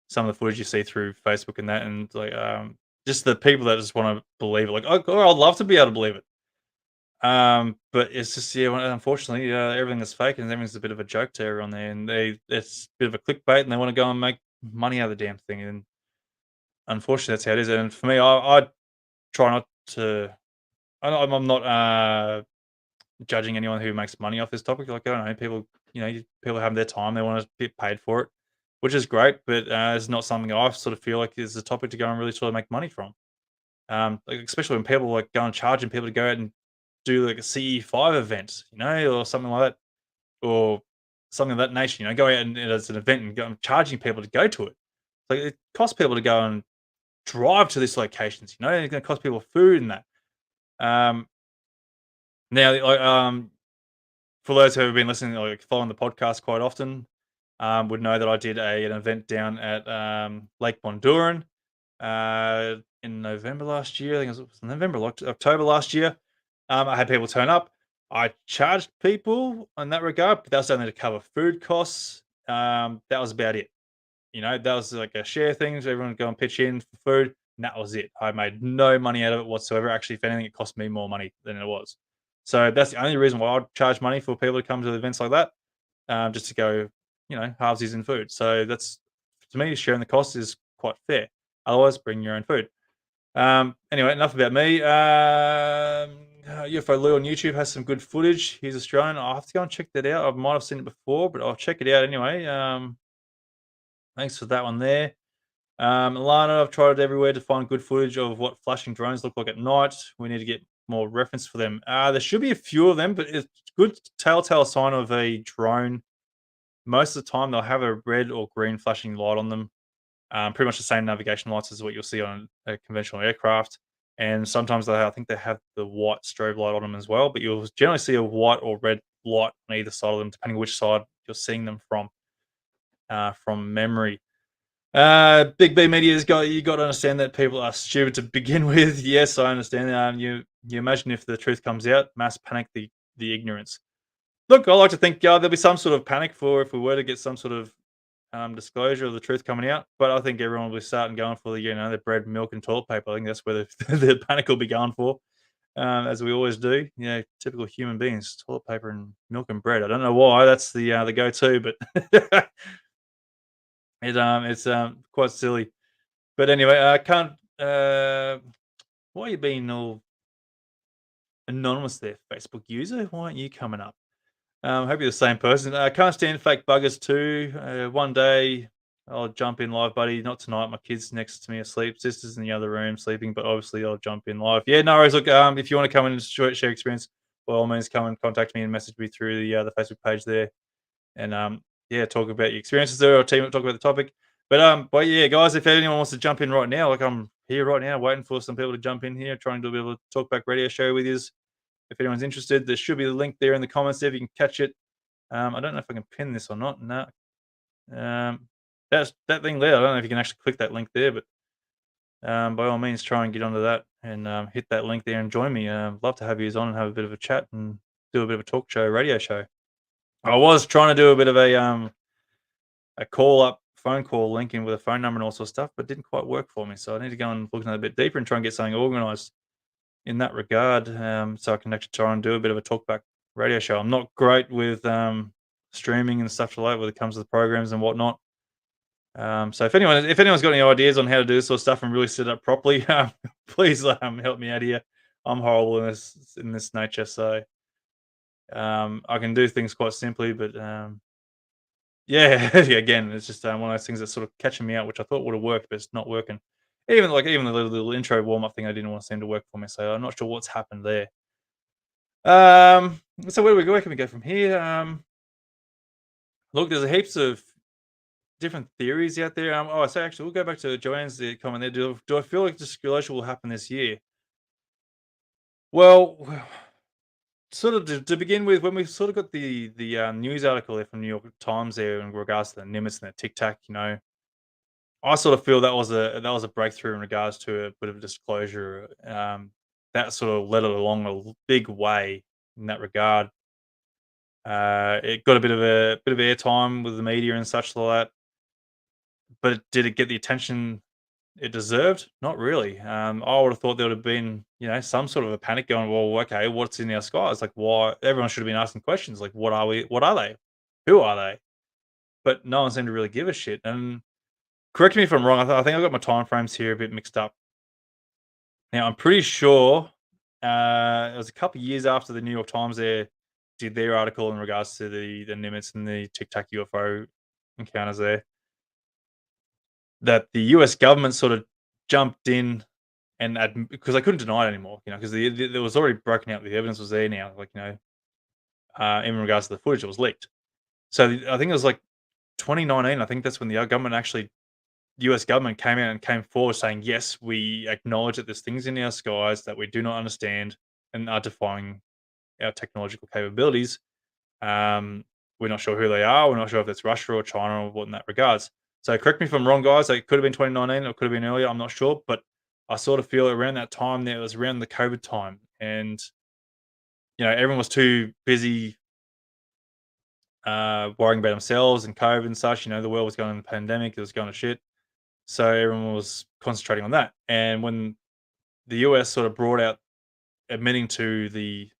some of the footage you see through Facebook and that, and like just the people that just want to believe it. Like, oh, God, I'd love to be able to believe it. But it's just yeah, unfortunately, everything is fake and everything's a bit of a joke to everyone there, and it's a bit of a clickbait, and they want to go and make money out of the damn thing, and unfortunately, that's how it is. And for me, I try not to. I'm not judging anyone who makes money off this topic. Like I don't know, people have their time, they want to get paid for it, which is great. But it's not something I sort of feel like is a topic to go and really sort of make money from. Like especially when people like go and charging people to go out and do like a CE5 event, or something like that, or something of that nature. Go out and as an event and go and charging people to go to it. Like it costs people to go and drive to these locations. It's going to cost people food and that. Um, Now, for those who have been listening, like following the podcast quite often, would know that I did an event down at Lake Bonduran in November last year. I think it was November, October last year. I had people turn up. I charged people in that regard, but that was only to cover food costs. That was about it. That was like a share thing. So everyone would go and pitch in for food. And that was it. I made no money out of it whatsoever. Actually, if anything, it cost me more money than it was. So that's the only reason why I'd charge money for people to come to events like that, just to go, halvesies in food. So that's, to me, sharing the cost is quite fair. Otherwise, bring your own food. Anyway, enough about me. UFO Lou on YouTube has some good footage. He's Australian. I'll have to go and check that out. I might have seen it before, but I'll check it out anyway. Thanks for that one there. Lana, I've tried everywhere to find good footage of what flashing drones look like at night. We need to get more reference for them. There should be a few of them, but it's good telltale sign of a drone. Most of the time, they'll have a red or green flashing light on them. Pretty much the same navigation lights as what you'll see on a conventional aircraft. And sometimes I think they have the white strobe light on them as well. But you'll generally see a white or red light on either side of them, depending which side you're seeing them from memory. Big B Media's got to understand that people are stupid to begin with. Yes, I understand. You imagine if the truth comes out, mass panic the ignorance. Look, I like to think there'll be some sort of panic for if we were to get some sort of disclosure of the truth coming out. But I think everyone will be starting going for the bread, milk, and toilet paper. I think that's where the panic will be going for, as we always do. Typical human beings: toilet paper and milk and bread. I don't know why that's the go-to, but it's quite silly. But anyway, I can't. Why are you being all anonymous there, Facebook user? Why aren't you coming up? Hope you're the same person. I can't stand fake buggers too. One day I'll jump in live, buddy. Not tonight. My kids next to me asleep. Sisters in the other room sleeping, but obviously I'll jump in live. Yeah, no worries. Look, if you want to come in and share experience, by all means, come and contact me and message me through the Facebook page there, and yeah, talk about your experiences there, or team talk about the topic. But yeah, guys, if anyone wants to jump in right now, like I'm here right now, waiting for some people to jump in here, trying to do a bit of a talkback radio show with you. If anyone's interested, there should be the link there in the comments there if you can catch it. I don't know if I can pin this or not. No. That's that thing there. I don't know if you can actually click that link there, but by all means, try and get onto that and hit that link there and join me. Love to have you on and have a bit of a chat and do a bit of a talk show, radio show. I was trying to do a bit of a phone call link in with a phone number and all sorts of stuff, but it didn't quite work for me. So I need to go and look into that a bit deeper and try and get something organized in that regard, so I can actually try and do a bit of a talkback radio show. I'm not great with streaming and stuff like that when it comes to the programs and whatnot. So if anyone's got any ideas on how to do this sort of stuff and really set it up properly, please help me out here. I'm horrible in this nature, so I can do things quite simply, but yeah, again, it's just one of those things that's sort of catching me out, which I thought would have worked, but it's not working. Even the little intro warm up thing, I didn't want to seem to work for me, so I'm not sure what's happened there. So where do we go? Where can we go from here? Look, there's heaps of different theories out there. So actually, we'll go back to Joanne's comment there. Do I feel like disclosure will happen this year? Well, sort of to begin with, when we sort of got the news article there from New York Times there in regards to the Nimitz and the Tic Tac, I sort of feel that was a breakthrough in regards to a bit of disclosure. That sort of led it along big way in that regard. It got a bit of airtime with the media and such like that, but did it get the attention it deserved? Not really. I would have thought there would have been, some sort of a panic going. Well, okay, what's in our skies? Like, why? Everyone should have been asking questions like, what are we? What are they? Who are they? But no one seemed to really give a shit. And correct me if I'm wrong. I think I got my time frames here a bit mixed up. Now I'm pretty sure it was a couple of years after the New York Times there did their article in regards to the Nimitz and the Tic Tac UFO encounters there, that the US government sort of jumped in and because I couldn't deny it anymore, because there was already broken out. The evidence was there now, like in regards to the footage that was leaked. So I think it was like 2019. I think that's when the government actually, US government came out and came forward saying, yes, we acknowledge that there's things in our skies that we do not understand and are defying our technological capabilities. Um, we're not sure who they are. We're not sure if it's Russia or China or what in that regards. So correct me if I'm wrong, guys. It could have been 2019 or it could have been earlier. I'm not sure, but I sort of feel around that time there, it was around the COVID time, and everyone was too busy worrying about themselves and COVID and such. The world was going in the pandemic; it was going to shit. So everyone was concentrating on that. And when the US sort of brought out admitting to the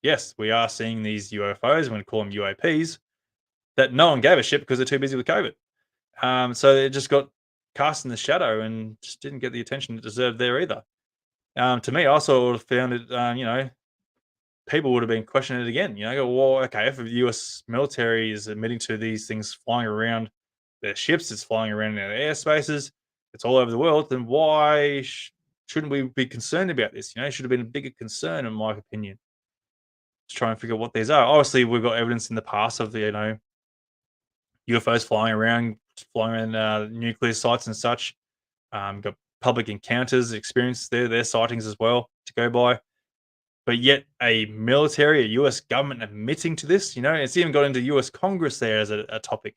yes, we are seeing these UFOs. I'm going to call them UAPs. That no one gave a shit because they're too busy with COVID. So it just got cast in the shadow and just didn't get the attention it deserved there either. To me, I sort of found it, people would have been questioning it again. Go, well, okay, if the US military is admitting to these things flying around their ships, it's flying around in their airspaces, it's all over the world, then why shouldn't we be concerned about this? It should have been a bigger concern, in my opinion, to try and figure out what these are. Obviously, we've got evidence in the past of the, UFOs flying around nuclear sites and such. Got public encounters, experience their sightings as well to go by. But yet, a military, a US government admitting to this, it's even got into US Congress there as a topic.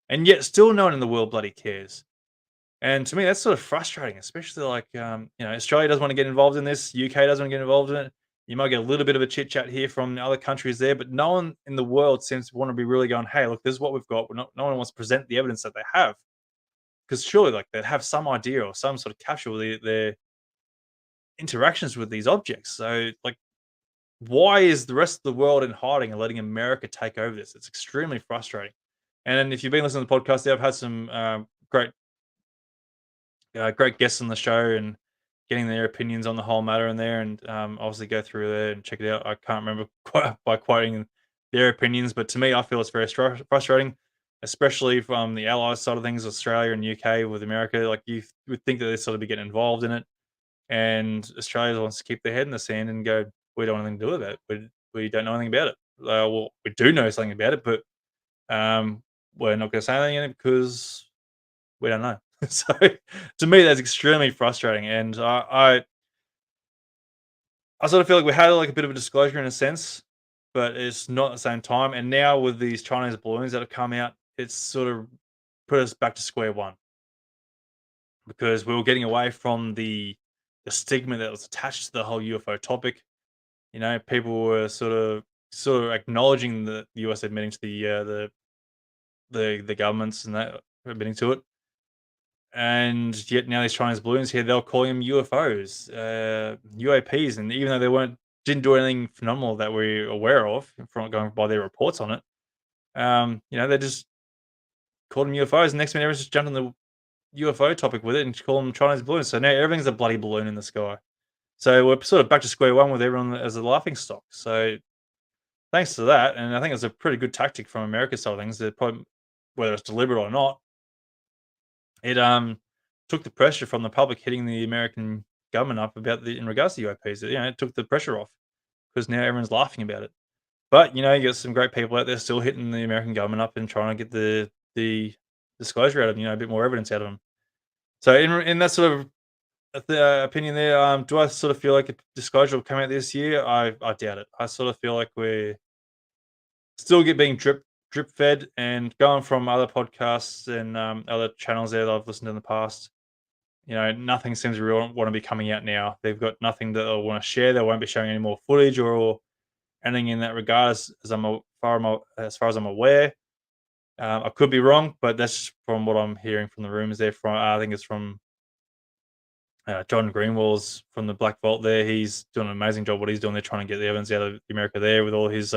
And yet, still no one in the world bloody cares. And to me, that's sort of frustrating, especially like, Australia doesn't want to get involved in this, UK doesn't want to get involved in it. You might get a little bit of a chit chat here from other countries there, but no one in the world seems to want to be really going, hey, look, this is what we've got. No one wants to present the evidence that they have. Because surely, like, they'd have some idea or some sort of capture of their interactions with these objects. So, like, why is the rest of the world in hiding and letting America take over this? It's extremely frustrating. And if you've been listening to the podcast, I've had some great guests on the show and getting their opinions on the whole matter in there, and obviously go through there and check it out. I can't remember quite by quoting their opinions, but to me, I feel it's very frustrating, especially from the Allies side of things, Australia and UK with America. Like you would think that they sort of be getting involved in it, and Australia wants to keep their head in the sand and go, "We don't want anything to do with it. We don't know anything about it. Well, we do know something about it, but um, we're not going to say anything because we don't know." So to me, that's extremely frustrating, and I sort of feel like we had like a bit of a disclosure in a sense, but it's not at the same time. And now with these Chinese balloons that have come out, it's sort of put us back to square one because we were getting away from the stigma that was attached to the whole UFO topic. People were sort of acknowledging the US admitting to the governments and that admitting to it. And yet now these Chinese balloons here, they're calling them UFOs, UAPs, and even though they didn't do anything phenomenal that we're aware of from going by their reports on it, they just called them UFOs. And next minute, everyone's just jumped on the UFO topic with it and call them Chinese balloons. So now everything's a bloody balloon in the sky. So we're sort of back to square one with everyone as a laughing stock. So thanks to that, and I think it's a pretty good tactic from America's side of things. They're probably, whether it's deliberate or not, it took the pressure from the public hitting the American government up about in regards to UAPs. It took the pressure off because now everyone's laughing about it. But you got some great people out there still hitting the American government up and trying to get the disclosure out of them, a bit more evidence out of them. So in that sort of opinion there, do I sort of feel like a disclosure will come out this year? I doubt it. I sort of feel like we're still being drip fed and going from other podcasts and other channels there that I've listened to in the past. Nothing seems to really want to be coming out now. They've got nothing that they'll want to share. They won't be showing any more footage or anything in that regard, as far as I'm aware. I could be wrong, but that's from what I'm hearing from the rumors there. From I think it's from John Greenwall's from the Black Vault. There, he's doing an amazing job. What he's doing, they're trying to get the evidence out of America there with all his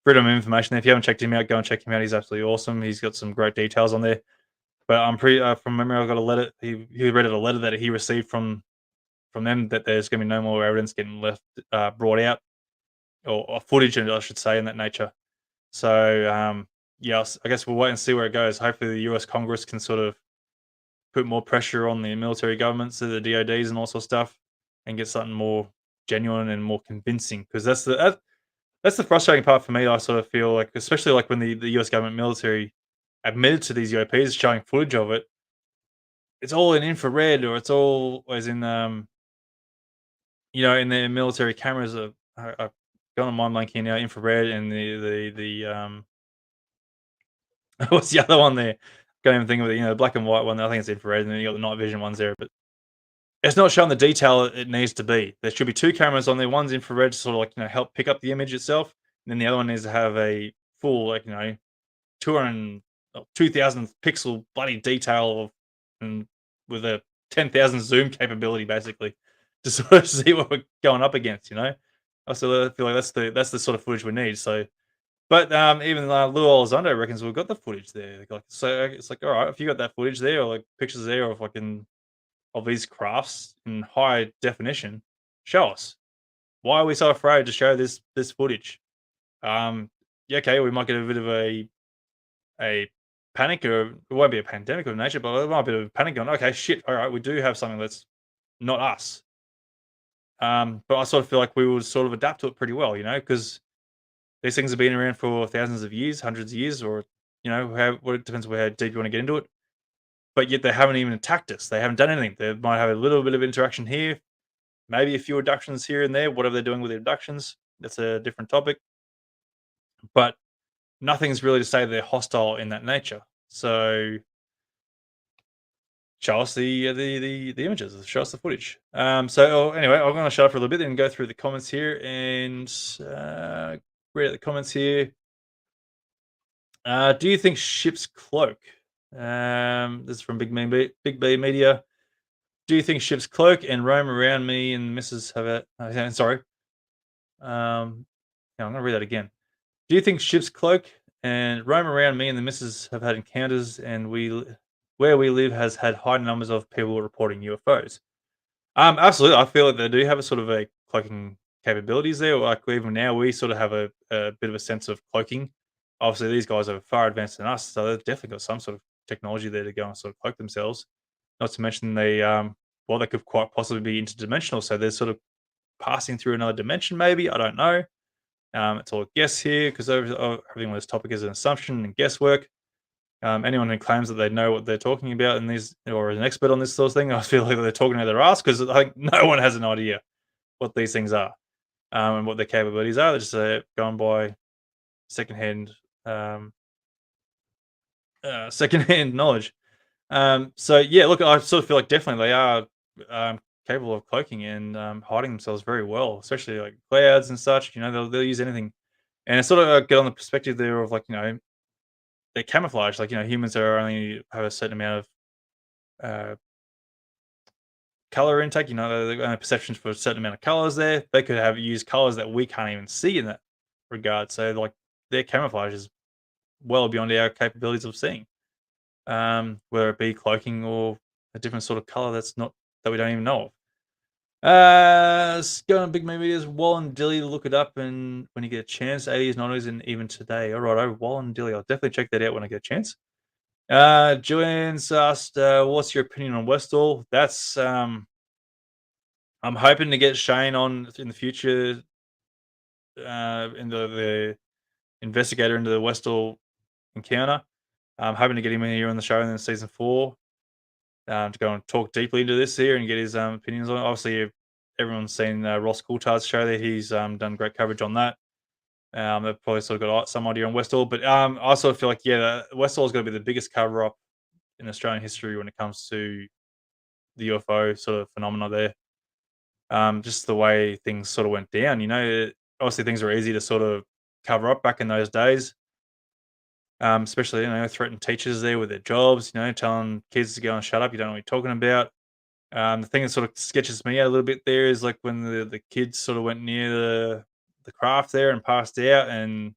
freedom of information. If you haven't checked him out, go and check him out. He's absolutely awesome. He's got some great details on there. But I'm pretty from memory. I got a letter. He read it a letter that he received from them that there's going to be no more evidence getting left brought out or footage, I should say, in that nature. So yes, I guess we'll wait and see where it goes. Hopefully, the U.S. Congress can sort of put more pressure on the military governments, so the DoDs and all sorts of stuff, and get something more genuine and more convincing. Because that's the frustrating part for me. I sort of feel like, especially like when the US government military admitted to these UAPs, showing footage of it, it's all in infrared or it's all as in in their military cameras. I've gone on mind blank here now. Infrared and the what's the other one there? Can't even think of it. The black and white one. I think it's infrared, and then you got the night vision ones there. But it's not showing the detail it needs to be. There should be two cameras on there. One's infrared to sort of like help pick up the image itself, and then the other one needs to have a full 200 2,000 pixel bloody detail of, and with a 10,000 zoom capability basically to sort of see what we're going up against. I still feel like that's the sort of footage we need. So, but even Lou Elizondo reckons we've got the footage there. Like, so it's like, all right, if you got that footage there or like pictures there of of these crafts in high definition, show us. Why are we so afraid to show this footage? Yeah, okay, we might get a bit of a panic, or it won't be a pandemic of nature, but it might be a bit of panic going, okay, shit, all right, we do have something that's not us. But I sort of feel like we would sort of adapt to it pretty well, because these things have been around for thousands of years, hundreds of years, or it depends on how deep you want to get into it. But yet they haven't even attacked us. They haven't done anything. They might have a little bit of interaction here, maybe a few abductions here and there. Whatever they're doing with the abductions, that's a different topic. But nothing's really to say they're hostile in that nature. So show us the images, show us the footage. Anyway, I'm going to shut up for a little bit and go through the comments here and read out the comments here. Do you think ship's cloak? This is from Big B Media. Do you think ship's cloak and roam around me and Mrs. have a? Sorry. Yeah, I'm going to read that again. Do you think ship's cloak and roam around me and the missus have had encounters, and where we live has had high numbers of people reporting UFOs? Absolutely. I feel like they do have a sort of a cloaking capabilities there. Like even now, we sort of have a bit of a sense of cloaking. Obviously, these guys are far advanced than us, so they've definitely got some sort of technology there to go and sort of cloak themselves. Not to mention they could quite possibly be interdimensional, so they're sort of passing through another dimension. Maybe, I don't know. It's all guess here because everything on this topic is an assumption and guesswork. Anyone who claims that they know what they're talking about and these or is an expert on this sort of thing, I feel like they're talking out their ass because I think no one has an idea what these things are and what their capabilities are. They're just going by secondhand um, secondhand knowledge. So yeah, look, I sort of feel like definitely they are capable of cloaking and hiding themselves very well, especially like clouds and such. They'll use anything, and it's sort of get on the perspective there of like they're camouflage. Like humans are only have a certain amount of color intake. They're only perceptions for a certain amount of colors. There, they could have used colors that we can't even see in that regard. So like their camouflage is well beyond our capabilities of seeing. Whether it be cloaking or a different sort of color that we don't even know of. Go on big movies. Wall and Dilly, look it up, and when you get a chance, 80s, 90s, and even today. All right, Wall and Dilly, I'll definitely check that out when I get a chance. Joanne's asked, "What's your opinion on Westall?" That's I'm hoping to get Shane on in the future, in the investigator into the Westall encounter. I'm hoping to get him in here on the show in season 4 to go and talk deeply into this here and get his opinions on it. Obviously, everyone's seen Ross Coulthard's show there. He's done great coverage on that. They've probably sort of got some idea on Westall, but I sort of feel like, yeah, Westall is going to be the biggest cover up in Australian history when it comes to the UFO sort of phenomena there. Just the way things sort of went down, obviously things were easy to sort of cover up back in those days. Especially, threatening teachers there with their jobs, telling kids to go and shut up, you don't know what you're talking about. The thing that sort of sketches me out a little bit there is like when the kids sort of went near the craft there and passed out, and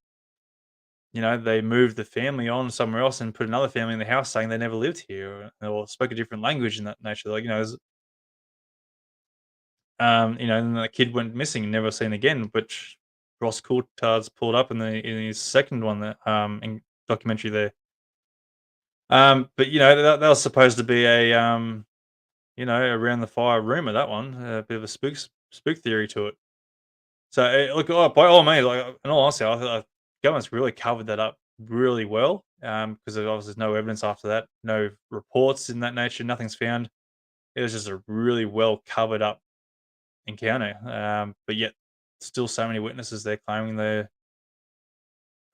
they moved the family on somewhere else and put another family in the house saying they never lived here or spoke a different language in that nature. Like, and the kid went missing and never seen again, which Ross Coulthard's pulled up in his second one that in documentary there. But that was supposed to be around the fire rumor. That one, a bit of a spook theory to it. So look, by all means, like in all honesty, government's really covered that up really well. Because obviously there's no evidence after that, no reports in that nature, nothing's found. It was just a really well covered up encounter. But yet, still so many witnesses they're claiming they're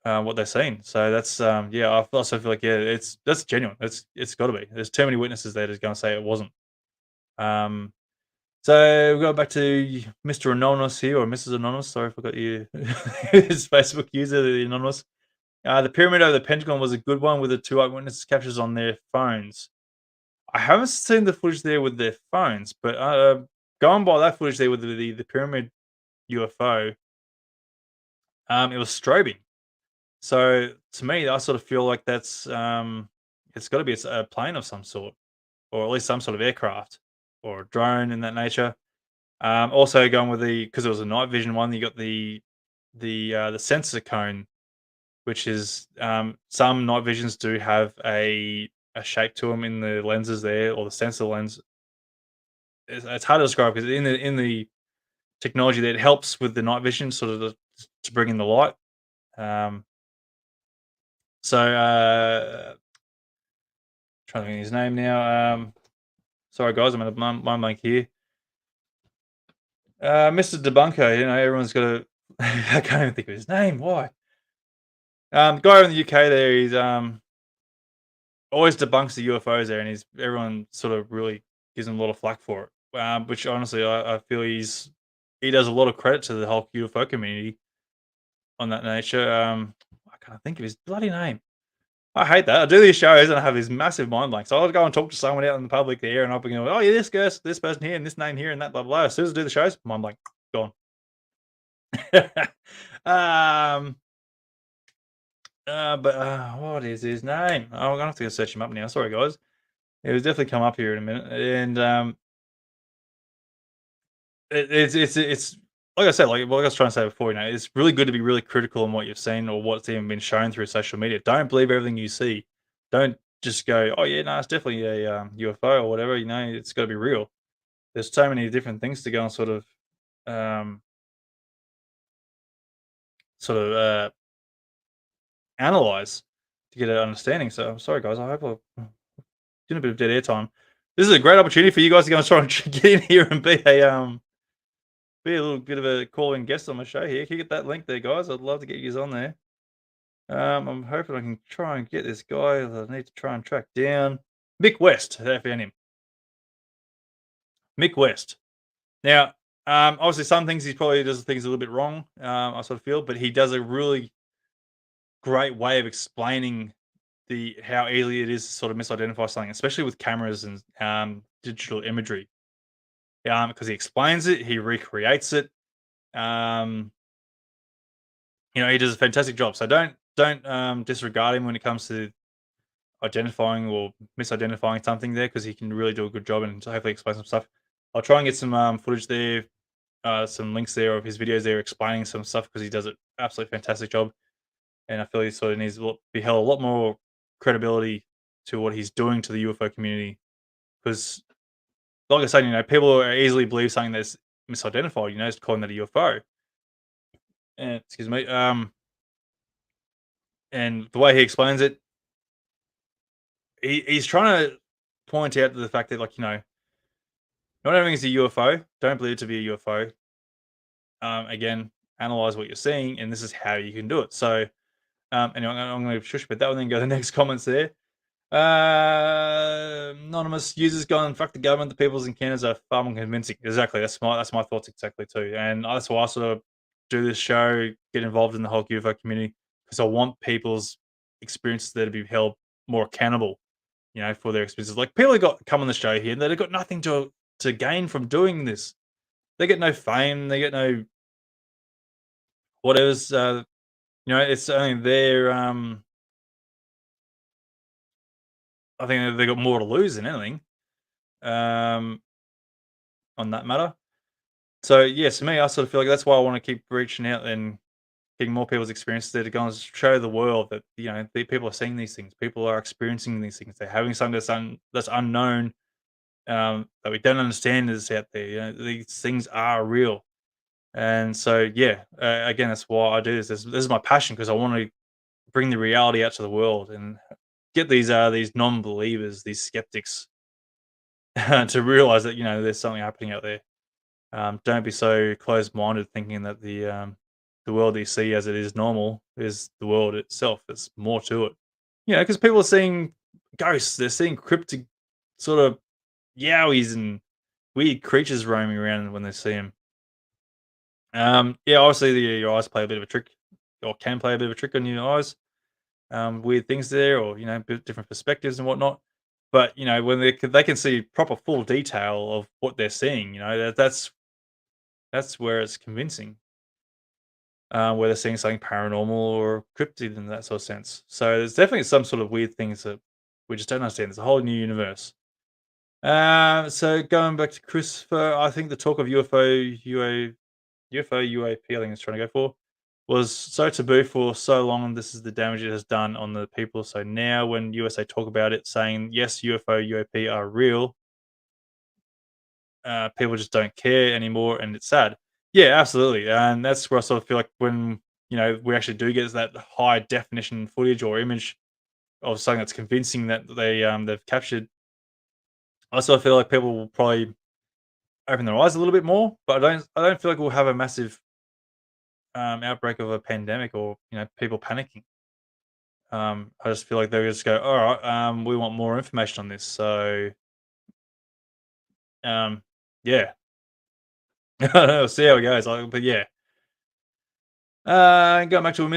what they're seeing. So that's yeah. I also feel like that's genuine. It's got to be. There's too many witnesses there that's going to say it wasn't. Um, so we go back to Mr. Anonymous here, or Mrs. Anonymous. Sorry, I forgot you. His Facebook user, the Anonymous. The pyramid over the Pentagon was a good one with the two eyewitnesses captures on their phones. I haven't seen the footage there with their phones, but going by that footage there with the pyramid UFO, it was strobing. So to me, I sort of feel like it's got to be a plane of some sort, or at least some sort of aircraft or a drone in that nature. Also going with because it was a night vision one, you got the sensor cone, which is some night visions do have a shape to them in the lenses there, or the sensor lens. It's hard to describe because in the technology that helps with the night vision, sort of to bring in the light. Um, so trying to think of his name now. Sorry guys, I'm at a mind blank here. Mr. Debunker, everyone's got a I can't even think of his name. Why? The guy in the UK there, he's always debunks the UFOs there, and everyone sort of really gives him a lot of flack for it. Which honestly, I feel he does a lot of credit to the whole UFO community on that nature. I can't think of his bloody name. I hate that. I do these shows and I have these massive mind blanks. So I'll go and talk to someone out in the public there, and I'll be going, "Oh yeah, this person here, and this name here, and that blah blah." As soon as I do the shows, mind blank, gone. um, but what is his name? Oh, I'm gonna have to go search him up now. Sorry, guys. It was definitely come up here in a minute, and it's like I said, like I was trying to say before. It's really good to be really critical on what you've seen or what's even been shown through social media. Don't believe everything you see. Don't just go, "Oh yeah, no, it's definitely a UFO or whatever." It's got to be real. There's so many different things to go and um, sort of analyze to get an understanding. So I'm sorry, guys. I hope I've doing a bit of dead air time. This is a great opportunity for you guys to go and try and get in here and be a little bit of a calling guest on my show here. Can you get that link there, guys? I'd love to get you on there. I'm hoping I can try and get this guy that I need to try and track down. Mick West. I found him. Mick West. Now, obviously, some things he probably does things a little bit wrong. I sort of feel, but he does a really great way of explaining the how easy it is to sort of misidentify something, especially with cameras and digital imagery. Because he explains it, he recreates it. Um, he does a fantastic job. So don't disregard him when it comes to identifying or misidentifying something there, because he can really do a good job and hopefully explain some stuff. I'll try and get some footage there, some links there of his videos there explaining some stuff, because he does an absolutely fantastic job. And I feel he sort of needs to be held a lot more credibility to what he's doing to the UFO community. Because, like I said, people are easily believe something that's misidentified. Just calling that a UFO. And excuse me. And the way he explains it, he's trying to point out to the fact that, like, not everything is a UFO. Don't believe it to be a UFO. Again, analyze what you're seeing, and this is how you can do it. So, anyway, I'm going to shush about that one, then go to the next comments there. Anonymous users going fuck the government. The people's encounters are far more convincing. Exactly. That's my thoughts exactly too. And that's why I sort of do this show, get involved in the whole UFO community, because I want people's experiences there to be held more accountable. For their experiences. Like, people that come on the show here that have got nothing to gain from doing this. They get no fame. They get no whatever's. It's only their. I think they got more to lose than anything. Um, on that matter. So yes, to me, I sort of feel like that's why I want to keep reaching out and getting more people's experiences there to go and show the world that, the people are seeing these things. People are experiencing these things. They're having something that's unknown, that we don't understand is out there. These things are real. And so, yeah, again, that's why I do this. This is my passion because I want to bring the reality out to the world and get these non-believers, these skeptics, to realize that there's something happening out there. Don't be so closed-minded, thinking that the world that you see as it is normal is the world itself. There's more to it. Because people are seeing ghosts. They're seeing cryptic sort of yowies and weird creatures roaming around when they see them. Yeah, obviously your eyes play a bit of a trick, or can play a bit of a trick on your eyes. Weird things there, or different perspectives and whatnot. But when they can see proper full detail of what they're seeing, that's where it's convincing. Where they're seeing something paranormal or cryptid in that sort of sense. So there's definitely some sort of weird things that we just don't understand. There's a whole new universe. So going back to Christopher, I think the talk of UFO, UAP, I think it's trying to go for, was so taboo for so long, and this is the damage it has done on the people. So now, when USA talk about it, saying yes, UFO, UAP are real, people just don't care anymore, and it's sad. Yeah, absolutely, and that's where I sort of feel like when we actually do get that high definition footage or image of something that's convincing that they've captured, I sort of feel like people will probably open their eyes a little bit more. But I don't feel like we'll have a massive outbreak of a pandemic or people panicking. I just feel like they'll just go, all right, we want more information on this. So um, yeah, I don't know, we'll see how it goes. But yeah, going back to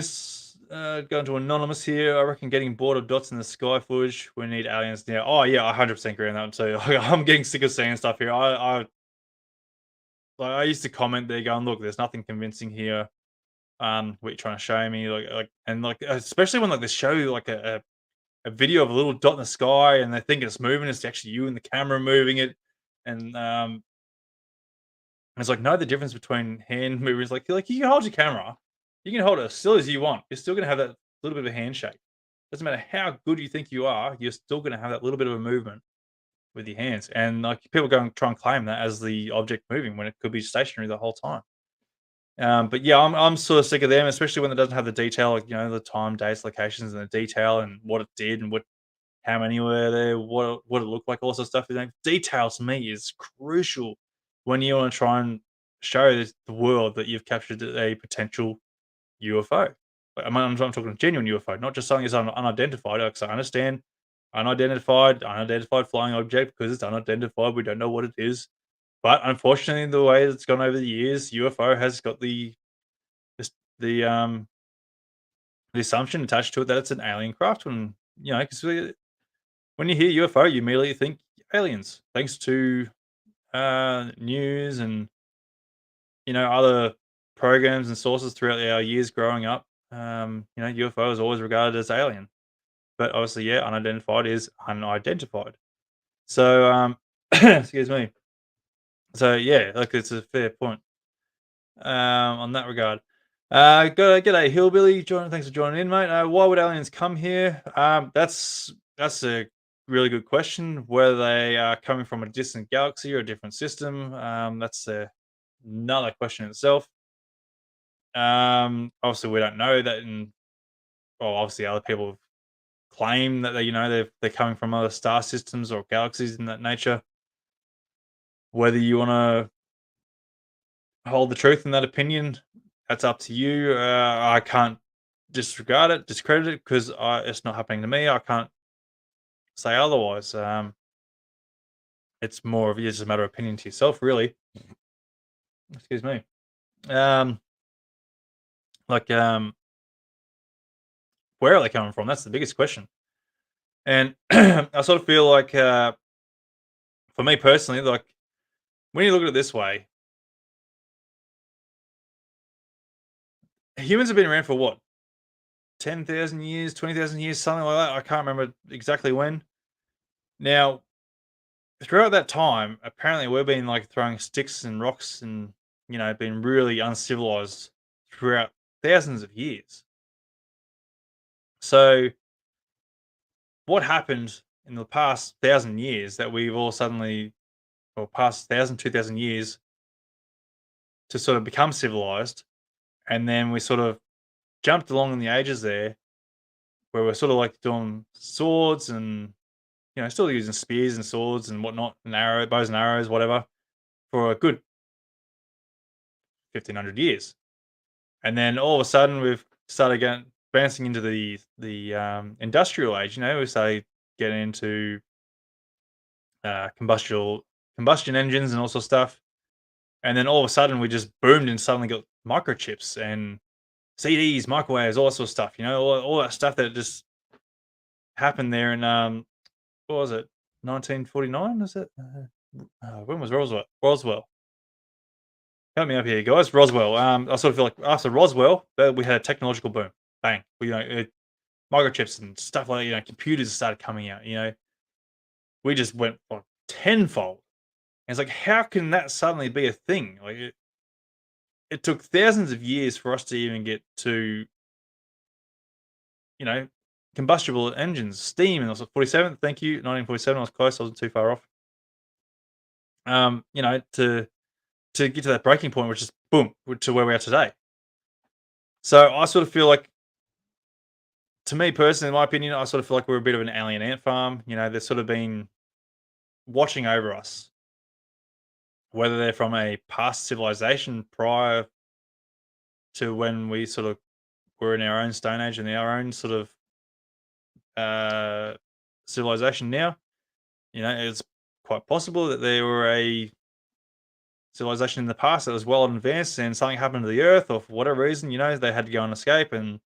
going to anonymous here. I reckon getting bored of dots in the sky footage. We need aliens now. Oh yeah, I 100% agree on that one too. I'm getting sick of seeing stuff here. I used to comment there, going, look, there's nothing convincing here. What you're trying to show me, and especially when they show you a video of a little dot in the sky and they think it's moving, it's actually you and the camera moving it. And it's like, know the difference between hand movements. Like you can hold your camera, you can hold it as still as you want. You're still gonna have that little bit of a handshake. Doesn't matter how good you think you are, you're still gonna have that little bit of a movement with your hands. And like people go and try and claim that as the object moving when it could be stationary the whole time. But yeah, I'm sort of sick of them, especially when it doesn't have the detail, like the time, dates, locations, and the detail and what it did and how many were there, what it looked like, all sorts of stuff. Detail to me is crucial when you want to try and show the world that you've captured a potential UFO. I'm talking a genuine UFO, not just something that's unidentified. Because I understand unidentified flying object because it's unidentified. We don't know what it is. But unfortunately, the way it's gone over the years, UFO has got this the assumption attached to it that it's an alien craft. Because when you hear UFO, you immediately think aliens, thanks to news and other programs and sources throughout our years growing up. UFO is always regarded as alien, but obviously, yeah, unidentified is unidentified. So, excuse me. So yeah, like it's a fair point. On that regard. G'day, Hillbilly. Thanks for joining in, mate. Why would aliens come here? That's a really good question. Whether they are coming from a distant galaxy or a different system, that's another question in itself. Obviously, we don't know that, and well, obviously, other people claim that they're coming from other star systems or galaxies in that nature. Whether you want to hold the truth in that opinion, that's up to you. I can't disregard it, discredit it because it's not happening to me. I can't say otherwise. It's more of just a matter of opinion to yourself, really. Excuse me. Um, like, where are they coming from? That's the biggest question. And I sort of feel like, for me personally, like when you look at it this way, humans have been around for what, 10,000 years, 20,000 years, something like that. I can't remember exactly when. Now, throughout that time, apparently we've been like throwing sticks and rocks and been really uncivilized throughout thousands of years. So what happened in the past 1,000 years that we've all suddenly, or past 1,000, 2,000 years, to sort of become civilized, and then we sort of jumped along in the ages there, where we're sort of like doing swords and still using spears and swords and whatnot, and bows and arrows, whatever, for a good 1,500 years, and then all of a sudden we've started getting advancing into the industrial age. We started getting into combustion engines and all sorts of stuff. And then all of a sudden we just boomed and suddenly got microchips and CDs, microwaves, all that sort of stuff. All that stuff that just happened there in what was it, 1949? Is it? When was Roswell? Roswell. Help me up here, guys. Roswell. I sort of feel like after Roswell, we had a technological boom. Bang. Microchips and stuff like computers started coming out. We just went like tenfold. And it's like, how can that suddenly be a thing? Like it took thousands of years for us to even get to, you know, combustible engines, steam, and I was like 47. Thank you, 1947. I was close. I wasn't too far off. To get to that breaking point, which is boom to where we are today. So I sort of feel like, to me personally, in my opinion, I sort of feel like we're a bit of an alien ant farm. They've sort of been watching over us, whether they're from a past civilization prior to when we sort of were in our own stone age and our own sort of uh, civilization now. It's quite possible that there were a civilization in the past that was well advanced and something happened to the earth, or for whatever reason, they had to go and escape, and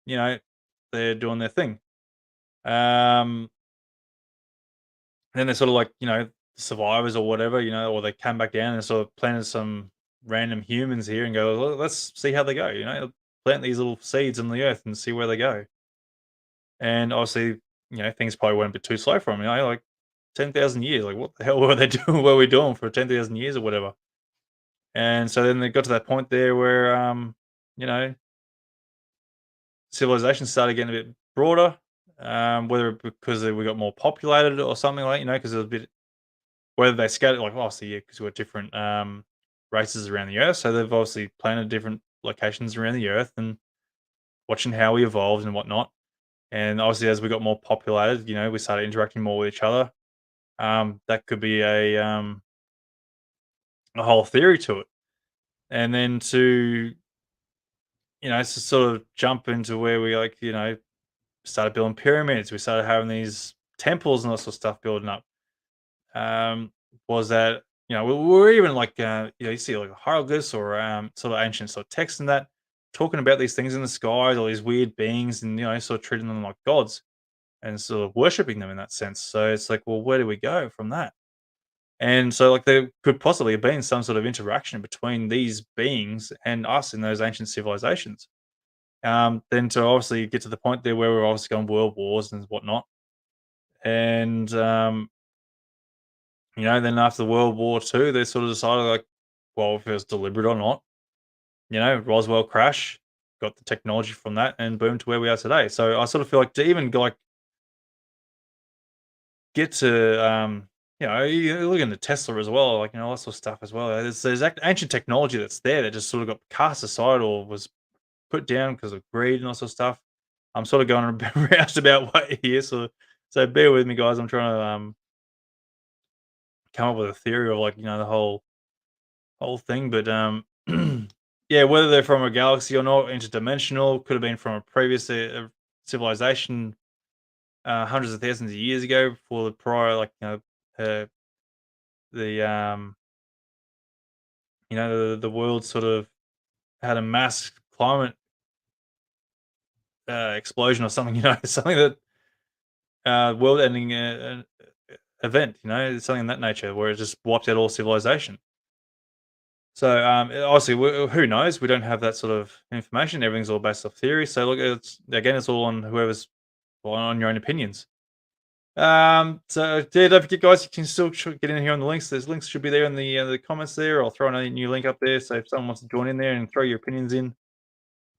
you know they're doing their thing. um then they're sort of like, survivors or whatever, or they come back down and sort of planted some random humans here and go, "Well, let's see how they go, plant these little seeds in the earth and see where they go." And obviously, things probably went a bit too slow for them. Like 10,000 years. Like, what the hell were they doing? What were we doing for 10,000 years or whatever? And so then they got to that point there where, you know, civilization started getting a bit broader, whether because we got more populated or something like, because it was a bit, whether they scattered, like, obviously, yeah, because we're different races around the earth. So they've obviously planted different locations around the earth and watching how we evolved and whatnot. And obviously, as we got more populated, we started interacting more with each other. That could be a whole theory to it. And then to, to sort of jump into where we like, started building pyramids, we started having these temples and all sorts of stuff building up. Um, was that, we're even like, you see like hieroglyphs or sort of ancient sort of texts and that talking about these things in the skies, all these weird beings, and, sort of treating them like gods and sort of worshipping them in that sense. So it's like, well, where do we go from that? And so, like, there could possibly have been some sort of interaction between these beings and us in those ancient civilizations. Then to obviously get to the point there where we're obviously going world wars and whatnot. And, then after World War II, they sort of decided, like, well, if it was deliberate or not, Roswell crash, got the technology from that, and boom to where we are today. So I sort of feel like to even like get to, you look into Tesla as well, like, all that sort of stuff as well. There's ancient technology that's there that just sort of got cast aside or was put down because of greed and all sort of stuff. I'm sort of going a bit roundabout way here, so bear with me, guys. I'm trying to come up with a theory of, like, the whole thing, but yeah, whether they're from a galaxy or not, interdimensional, could have been from a previous civilization, hundreds of thousands of years ago before the prior, like, uh, the the world sort of had a mass climate explosion or something, something that world ending event, something in that nature where it just wiped out all civilization. So obviously, who knows? We don't have that sort of information. Everything's all based off theory. So look, it's all on whoever's, well, on your own opinions. So yeah, don't forget, guys, you can still get in here on the links. There's links should be there in the comments there. I'll throw a new link up there. So if someone wants to join in there and throw your opinions in,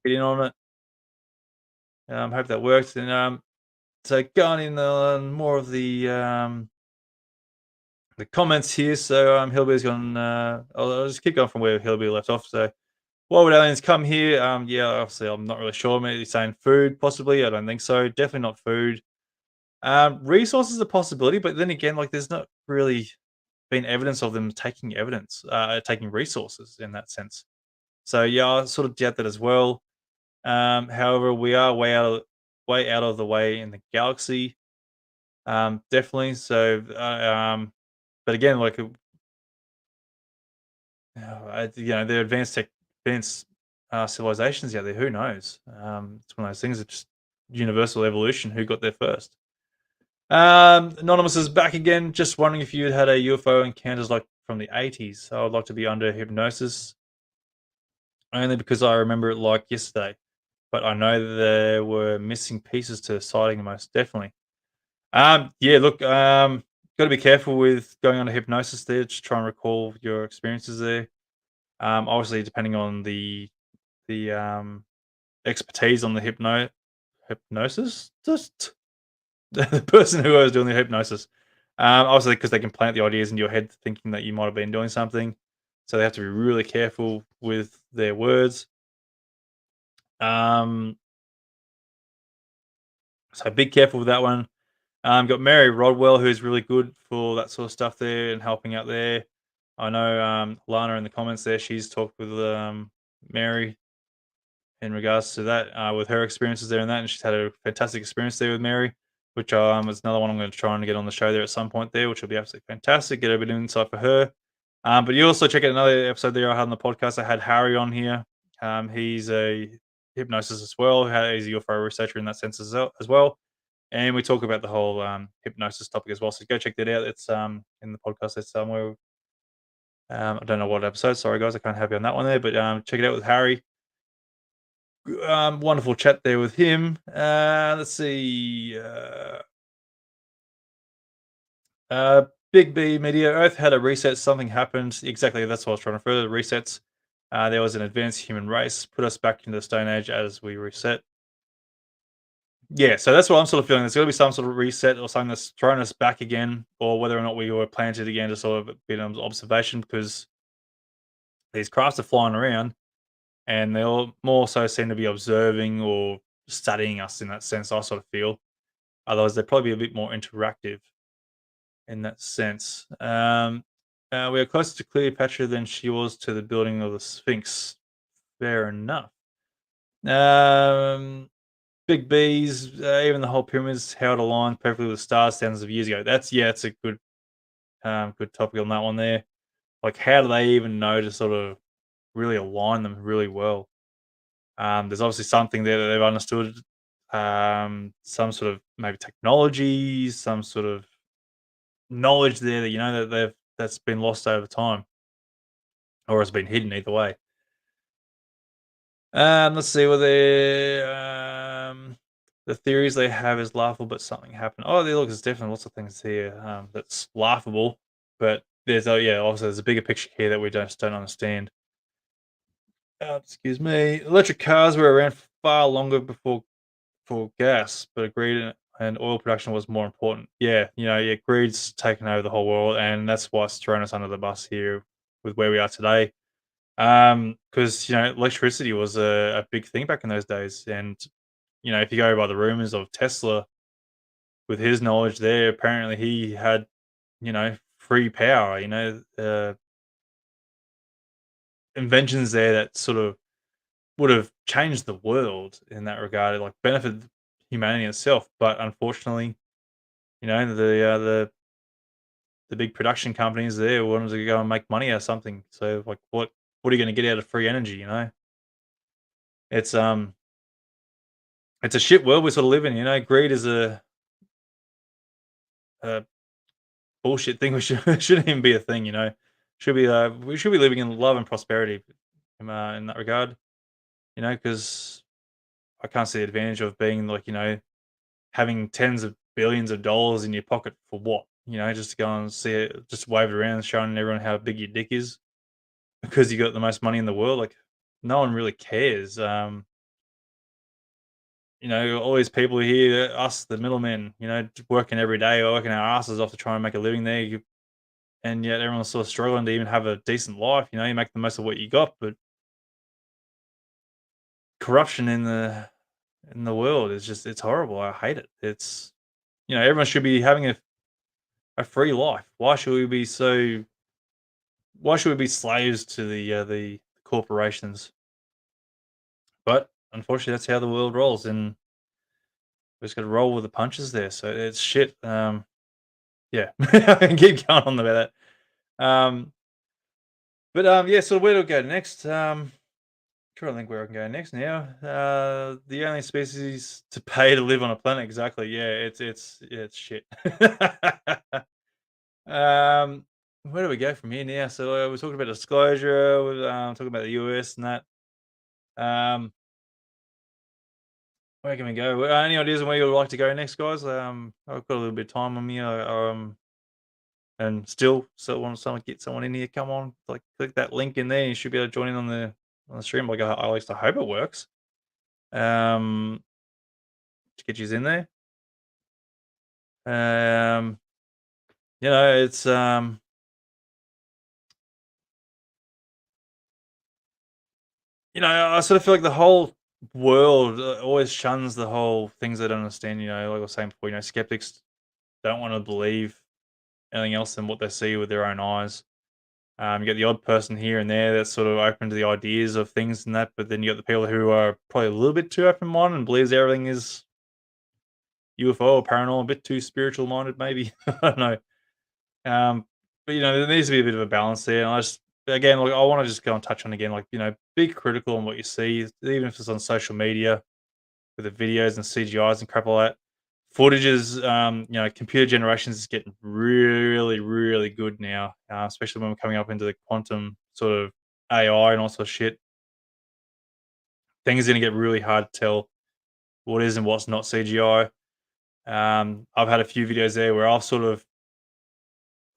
get in on it. Hope that works. And so going in on more of the comments here. So Hillbilly's gone. I'll just keep going from where Hillbilly left off. So why would aliens come here? Yeah, obviously I'm not really sure. Maybe saying food, possibly. I don't think so. Definitely not food. Resources a possibility, but then again, like there's not really been evidence of them taking resources in that sense. So yeah, I sort of doubt that as well. However, we are way out of the way in the galaxy. Definitely. So, but again, like the advanced civilizations out there. Who knows? It's one of those things. It's just universal evolution. Who got there first? Anonymous is back again. Just wondering if you had a UFO encounters like from the 80s. I would like to be under hypnosis only because I remember it like yesterday. But I know there were missing pieces to the sighting, most definitely. Yeah, look, got to be careful with going under hypnosis there. Just try and recall your experiences there. Obviously, depending on the expertise on the hypnosis, just the person who was doing the hypnosis. Obviously, because they can plant the ideas into your head, thinking that you might have been doing something. So they have to be really careful with their words. Um, so be careful with that one. Got Mary Rodwell, who's really good for that sort of stuff there and helping out there. I know Lana in the comments there, she's talked with Mary in regards to that with her experiences there and that, and she's had a fantastic experience there with Mary, which is another one I'm going to try and get on the show there at some point there, which will be absolutely fantastic. Get a bit of insight for her. But you also check out another episode there I had on the podcast. I had Harry on here. He's a hypnosis as well. He's a UFO researcher in that sense as well. And we talk about the whole hypnosis topic as well. So go check that out. It's in the podcast. It's somewhere. I don't know what episode. Sorry guys, I can't have you on that one there. But check it out with Harry. Wonderful chat there with him. Let's see. Big B Media Earth had a reset. Something happened. Exactly. That's what I was trying to refer to. Resets. There was an advanced human race. Put us back into the Stone Age as we reset. Yeah, so that's what I'm sort of feeling. There's got to be some sort of reset or something that's thrown us back again, or whether or not we were planted again to sort of a bit of observation because these crafts are flying around and they all more so seem to be observing or studying us in that sense. I sort of feel. Otherwise, they'd probably be a bit more interactive in that sense. We are closer to Cleopatra than she was to the building of the Sphinx. Fair enough. Um, Big B's, even the whole pyramids held aligned perfectly with stars thousands of years ago. It's a good topic on that one there. Like, how do they even know to sort of really align them really well? There's obviously something there that they've understood. Some sort of maybe technology, some sort of knowledge there that that's been lost over time or has been hidden either way. Let's see what the theories they have is laughable, but something happened. Oh, they look, there's definitely lots of things here that's laughable, but obviously there's a bigger picture here that we just don't understand. Excuse me. Electric cars were around far longer before gas, but agreed and oil production was more important. Yeah, greed's taken over the whole world, and that's what's thrown us under the bus here with where we are today. Because electricity was a big thing back in those days, and if you go by the rumors of Tesla, with his knowledge there, apparently he had free power. Inventions there that sort of would have changed the world in that regard, like benefited humanity itself. But unfortunately, the big production companies there wanted to go and make money out of something. So like, what are you going to get out of free energy? It's it's a shit world we sort of live in. Greed is a bullshit thing. We shouldn't even be a thing. We should be living in love and prosperity in that regard. Because I can't see the advantage of being like having tens of billions of dollars in your pocket for what? Just to go and see it, just wave it around, showing everyone how big your dick is because you got the most money in the world. Like, no one really cares. all these people here, us, the middlemen, working every day, working our asses off to try and make a living there, and yet everyone's sort of struggling to even have a decent life. You make the most of what you got, but corruption in the world is just it's horrible. I hate it. Everyone should be having a free life. Why should we be slaves to the corporations? But unfortunately, that's how the world rolls, and we just got to roll with the punches there. So it's shit. Yeah, I can keep going on about that. Yeah. So where do we go next? Trying to think where I can go next now. The only species to pay to live on a planet. Exactly. Yeah. It's shit. um, where do we go from here now? So we're talking about disclosure. We're talking about the US and that. Um, where can we go? Any ideas on where you'd like to go next, guys? I've got a little bit of time on me. And still want someone get someone in here. Come on, like click that link in there. You should be able to join in on the stream. Like I at least I hope it works. Um, to get you in there. Um, it's I sort of feel like the whole world always shuns the whole things they don't understand. Like I was saying before, skeptics don't want to believe anything else than what they see with their own eyes. You get the odd person here and there that's sort of open to the ideas of things and that, but then you got the people who are probably a little bit too open minded and believes everything is UFO or paranormal, a bit too spiritual minded, maybe. I don't know. But there needs to be a bit of a balance there. And again, like I want to just go and touch on again, like be critical on what you see, even if it's on social media with the videos and CGIs and crap like that. Footages, computer generations is getting really, really good now, especially when we're coming up into the quantum sort of AI and all sorts of shit. Things are going to get really hard to tell what is and what's not CGI. I've had a few videos there where I've sort of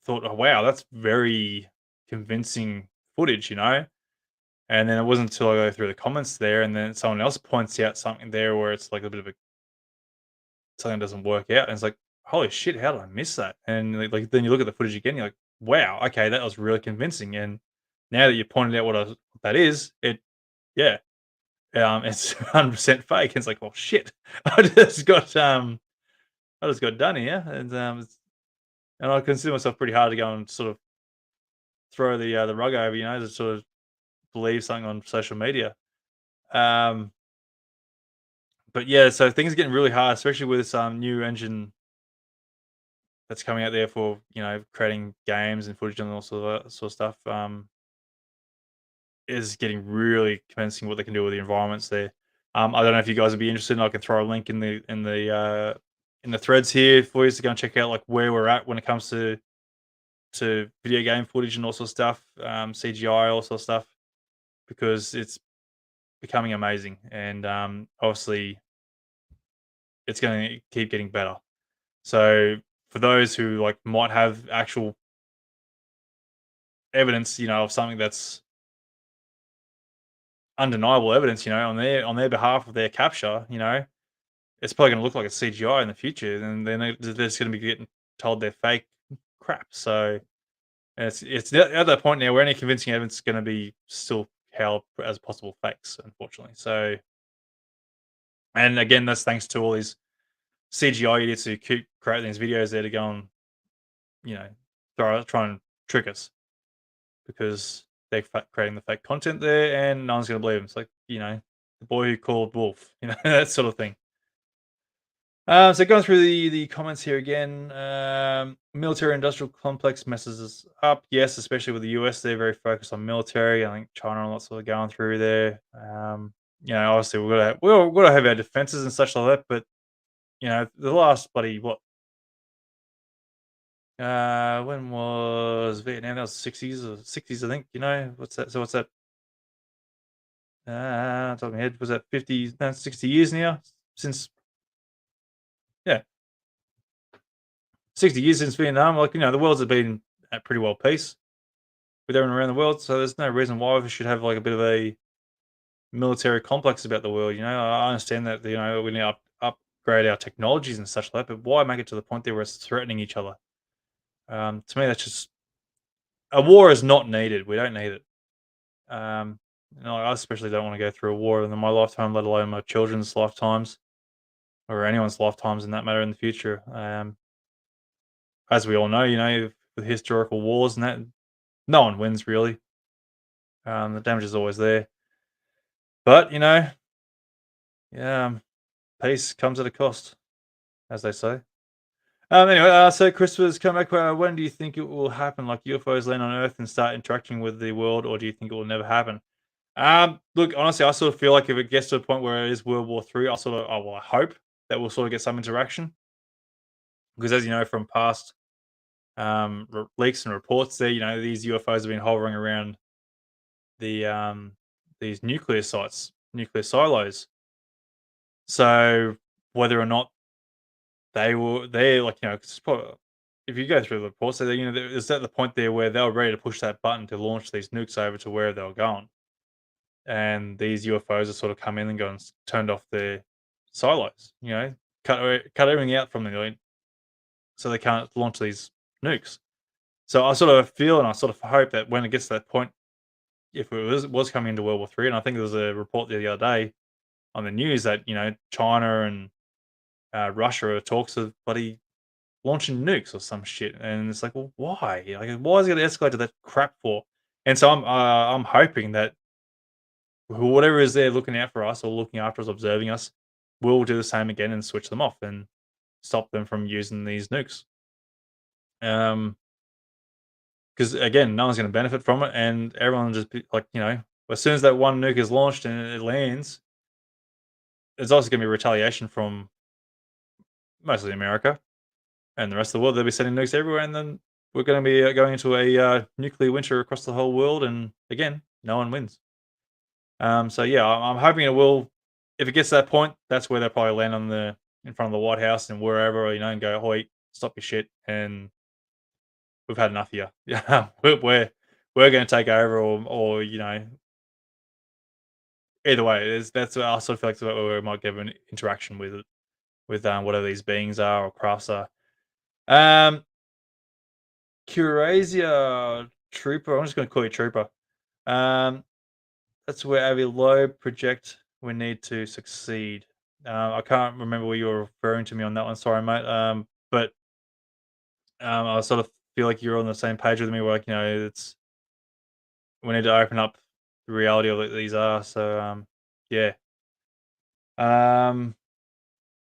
thought, oh, wow, that's very convincing footage. And then it wasn't until I go through the comments there and then someone else points out something there where it's like a bit of a something doesn't work out, and it's like, "Holy shit, how did I miss that?" And, then you look at the footage again, you're like, "Wow, okay, that was really convincing," and now that you pointed out what that is, yeah, it's 100% fake, and it's like, "Well, shit, I just got, um I just got done here," and I consider myself pretty hard to go and sort of throw the rug over, to sort of believe something on social media. Um, but yeah, so things are getting really hard, especially with this, new engine that's coming out there for creating games and footage and all sort of stuff is getting really convincing what they can do with the environments there. I don't know if you guys would be interested. I can throw a link in the threads here for you to go and check out like where we're at when it comes to video game footage and all sorts of stuff, CGI, all sorts of stuff, because it's becoming amazing and obviously it's going to keep getting better. So for those who like might have actual evidence, of something that's undeniable evidence, on their behalf of their capture, it's probably going to look like a CGI in the future, and then they're just going to be getting told they're fake crap. So it's at that point now where any convincing evidence is going to be still held as possible fakes, unfortunately. So, and again, that's thanks to all these CGI idiots who keep creating these videos there to go and you know try and trick us, because they're creating the fake content there, and no one's going to believe them. It's like the boy who called wolf, that sort of thing. So going through the comments here again, military industrial complex messes us up. Yes, especially with the US, they're very focused on military. I think China and lots of going through there. Obviously we've got to have our defenses and such like that. But the last bloody what? When was Vietnam? That was 60s, I think. What's that? So what's that? Top of my head, was that 50? No, 60 years now since. Yeah, 60 years since Vietnam. Like the world's have been at pretty well peace with everyone around the world. So there's no reason why we should have like a bit of a military complex about the world. I understand that we need to upgrade our technologies and such like, but why make it to the point there where it's threatening each other? To me, that's just a war is not needed. We don't need it. Um, I especially don't want to go through a war in my lifetime, let alone my children's lifetimes or anyone's lifetimes in that matter in the future. As we all know, with historical wars and that, no one wins really. The damage is always there. But, yeah, peace comes at a cost, as they say. Anyway, so Christopher's come back. When do you think it will happen? Like UFOs land on Earth and start interacting with the world, or do you think it will never happen? Look, honestly, I sort of feel like if it gets to a point where it is World War III, I hope that we'll sort of get some interaction because, as you know from past leaks and reports, these UFOs have been hovering around the these nuclear sites, nuclear silos. So whether or not they're like, 'cause if you go through the reports, so it's at the point there where they were ready to push that button to launch these nukes over to where they were going, and these UFOs have sort of come in and gone turned off their silos, cut everything out from them, so they can't launch these nukes. So I sort of feel and I sort of hope that when it gets to that point, if it was coming into World War III, and I think there was a report the other day on the news that China and Russia are talks of bloody launching nukes or some shit, and it's like, well, why? Like, why is it going to escalate to that crap for? And so I'm hoping that whatever is there looking out for us or looking after us, observing us, will do the same again and switch them off and stop them from using these nukes. Because again, no one's going to benefit from it, and everyone will just be like, as soon as that one nuke is launched and it lands, there's also going to be retaliation from mostly America and the rest of the world. They'll be sending nukes everywhere, and then we're going to be going into a nuclear winter across the whole world. And again, no one wins. So yeah, I'm hoping it will. If it gets to that point, that's where they'll probably land in front of the White House and wherever, and go, "Hoy, stop your shit!" And we've had enough here. Yeah, we're going to take over, or either way, that's I sort of feel like that's where we might get an interaction with whatever these beings are or crafts are. Um, Curasia Trooper. I'm just going to call you Trooper. Um, that's where Avi Low project we need to succeed. I can't remember what you were referring to me on that one. Sorry, mate. But I sort of feel like you're on the same page with me. Where, like, it's we need to open up the reality of what these are. So yeah. Um,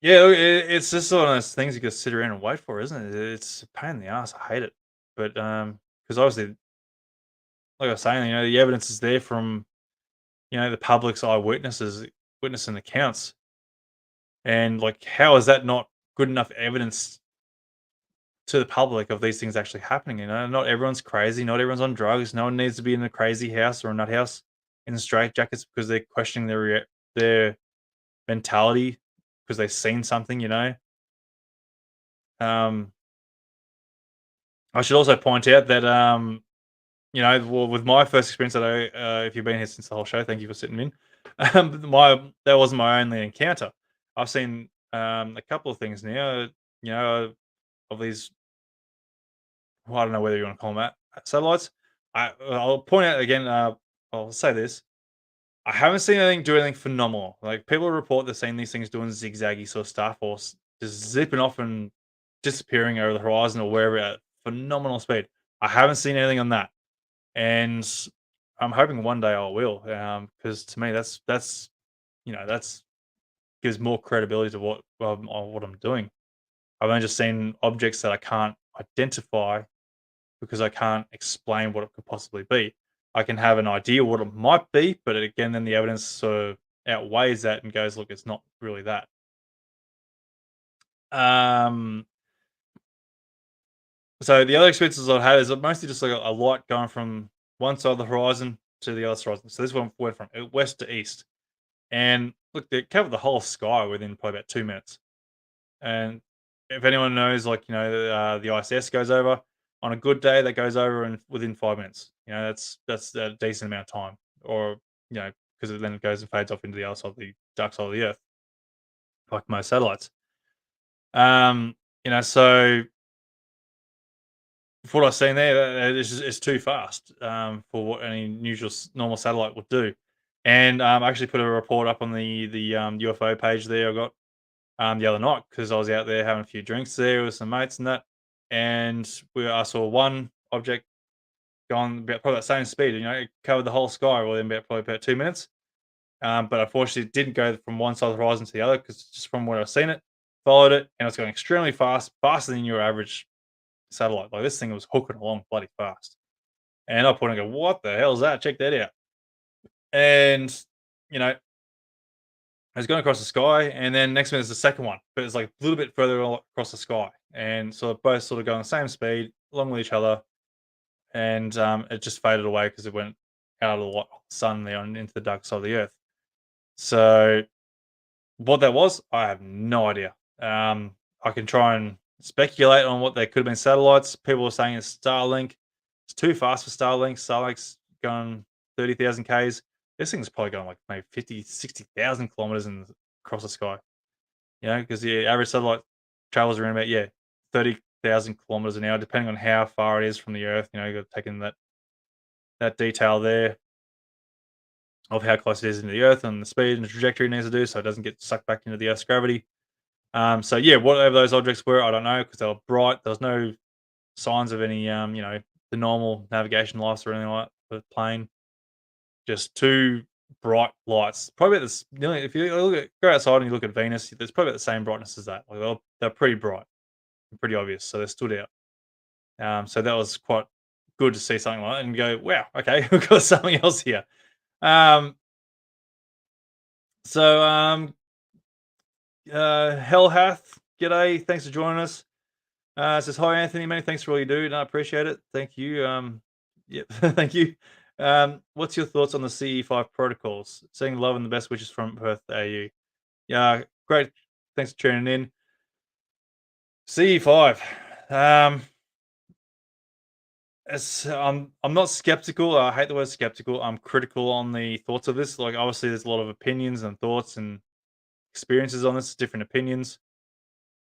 yeah. Look, it's just one of those things you can sit around and wait for, isn't it? It's a pain in the ass. I hate it. But because obviously, like I was saying, the evidence is there from the public's eyewitnesses, witnessing accounts, and like, how is that not good enough evidence to the public of these things actually happening? Not everyone's crazy, not everyone's on drugs. No one needs to be in a crazy house or a nut house in straitjackets because they're questioning their mentality because they've seen something. Um, I should also point out that well, with my first experience, that if you've been here since the whole show, thank you for sitting in. That wasn't my only encounter. I've seen a couple of things now. Of these, well, I don't know whether you want to call them that satellites. I'll point out again. I'll say this: I haven't seen anything do anything phenomenal. Like, people report they're seeing these things doing zigzaggy sort of stuff, or just zipping off and disappearing over the horizon or wherever at phenomenal speed. I haven't seen anything on that, and I'm hoping one day I will. Because to me, that's gives more credibility to what I'm doing. I've only just seen objects that I can't identify because I can't explain what it could possibly be. I can have an idea what it might be, but again, then the evidence sort of outweighs that and goes, look, it's not really that. Um, so the other experiences I've had is mostly just like a light going from one side of the horizon to the other horizon. So this one went from west to east, and look, they covered the whole sky within probably about 2 minutes. And if anyone knows, like, the ISS goes over on a good day, that goes over in within 5 minutes. That's a decent amount of time. Or because then it goes and fades off into the other side of the dark side of the Earth, like most satellites. So from what I've seen there, it's too fast for what any usual normal satellite would do. And I actually put a report up on the UFO page there. I got the other night because I was out there having a few drinks there with some mates and that, and I saw one object going about probably that same speed. It covered the whole sky within probably about 2 minutes. But unfortunately, it didn't go from one side of the horizon to the other because just from where I've seen it, followed it, and it's going extremely fast, faster than your average satellite. Like this thing was hooking along bloody fast. And I put and go, what the hell is that? Check that out. And you know, I was going across the sky, and then next minute is the second one, but it's like a little bit further across the sky, and so both sort of going the same speed along with each other, and it just faded away because it went out of the sun there and into the dark side of the earth. So what that was, I have no idea. I can try and speculate on what they could have been satellites. People are saying it's Starlink. It's too fast for Starlink. Starlink's going 30,000 Ks. This thing's probably going like maybe 50, 60,000 kilometers across the sky. Because the average satellite travels around about, 30,000 kilometers an hour, depending on how far it is from the Earth. You've taken that detail there of how close it is to the Earth and the speed and the trajectory it needs to do so it doesn't get sucked back into the Earth's gravity. So yeah, whatever those objects were, I don't know because they were bright. There was no signs of any, the normal navigation lights or anything like that for the plane. Just two bright lights. Probably about this. If you go outside and you look at Venus, there's probably about the same brightness as that. Like they're pretty bright and pretty obvious, so they stood out. So that was quite good to see something like that and go, wow, okay, we've got something else here. Um, so Hell Hath, g'day, thanks for joining us. Says hi Anthony, many thanks for all you do. No, I appreciate it. Thank you. Yep, thank you. What's your thoughts on the CE5 protocols? Saying love and the best wishes from Perth AU. Yeah, great. Thanks for tuning in. CE5. I'm not skeptical. I hate the word skeptical. I'm critical on the thoughts of this. Like obviously there's a lot of opinions and thoughts and experiences on this, different opinions.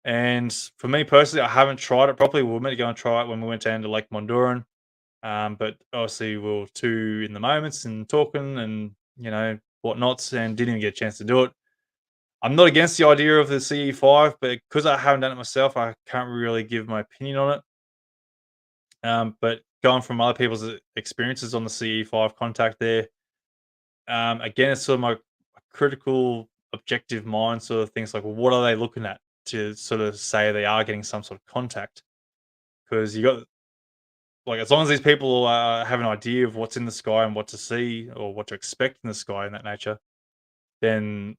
And for me personally, I haven't tried it properly. We were meant to go and try it when we went down to Lake Mondoran. But obviously we were too in the moments and talking and whatnots and didn't even get a chance to do it. I'm not against the idea of the CE5, but because I haven't done it myself, I can't really give my opinion on it. But going from other people's experiences on the CE5 contact there, again, it's sort of my critical, objective mind sort of things like, well, what are they looking at to sort of say they are getting some sort of contact? Because you got like as long as these people have an idea of what's in the sky and what to see or what to expect in the sky in that nature, then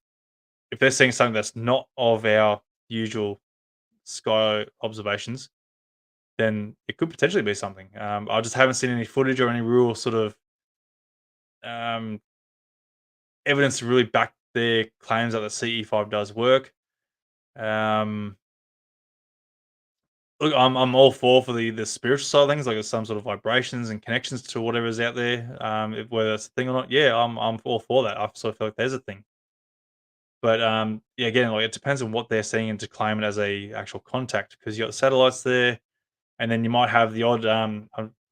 if they're seeing something that's not of our usual sky observations, then it could potentially be something. I just haven't seen any footage or any real sort of um, evidence to really back their claims that the CE5 does work. Um, Look, I'm all for the spiritual side of things, like there's some sort of vibrations and connections to whatever's out there, whether that's a thing or not. Yeah, I'm all for that. I sort of feel like there's a thing, but yeah, again, like it depends on what they're seeing and to claim it as a actual contact because you got the satellites there, and then you might have the odd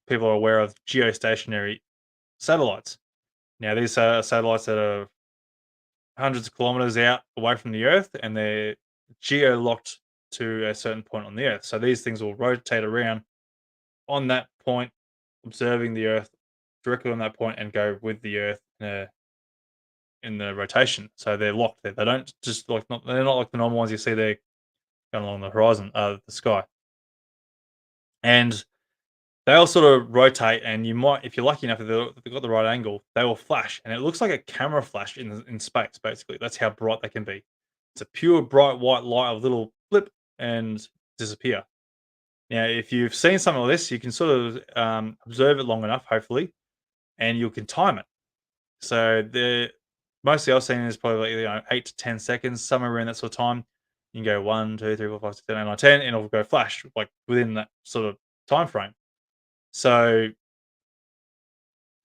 people are aware of geostationary satellites. Now these are satellites that are hundreds of kilometers out away from the Earth, and they're geo locked to a certain point on the Earth. So these things will rotate around on that point, observing the Earth directly on that point, and go with the Earth in the rotation. So they're locked there. They don't just like not they're not like the normal ones you see there going along the horizon, the sky. And they all sort of rotate, and you might, if you're lucky enough, if they've got the right angle, they will flash, and it looks like a camera flash in space. Basically, that's how bright they can be. It's a pure bright white light, a little blip, and disappear. Now, if you've seen something like this, you can sort of observe it long enough, hopefully, and you can time it. So the mostly I've seen is probably like, 8 to 10 seconds, somewhere around that sort of time. You can go 1, 2, 3, 4, 5, 6, 7, 8, 9, 10, and it'll go flash like within that sort of time frame. So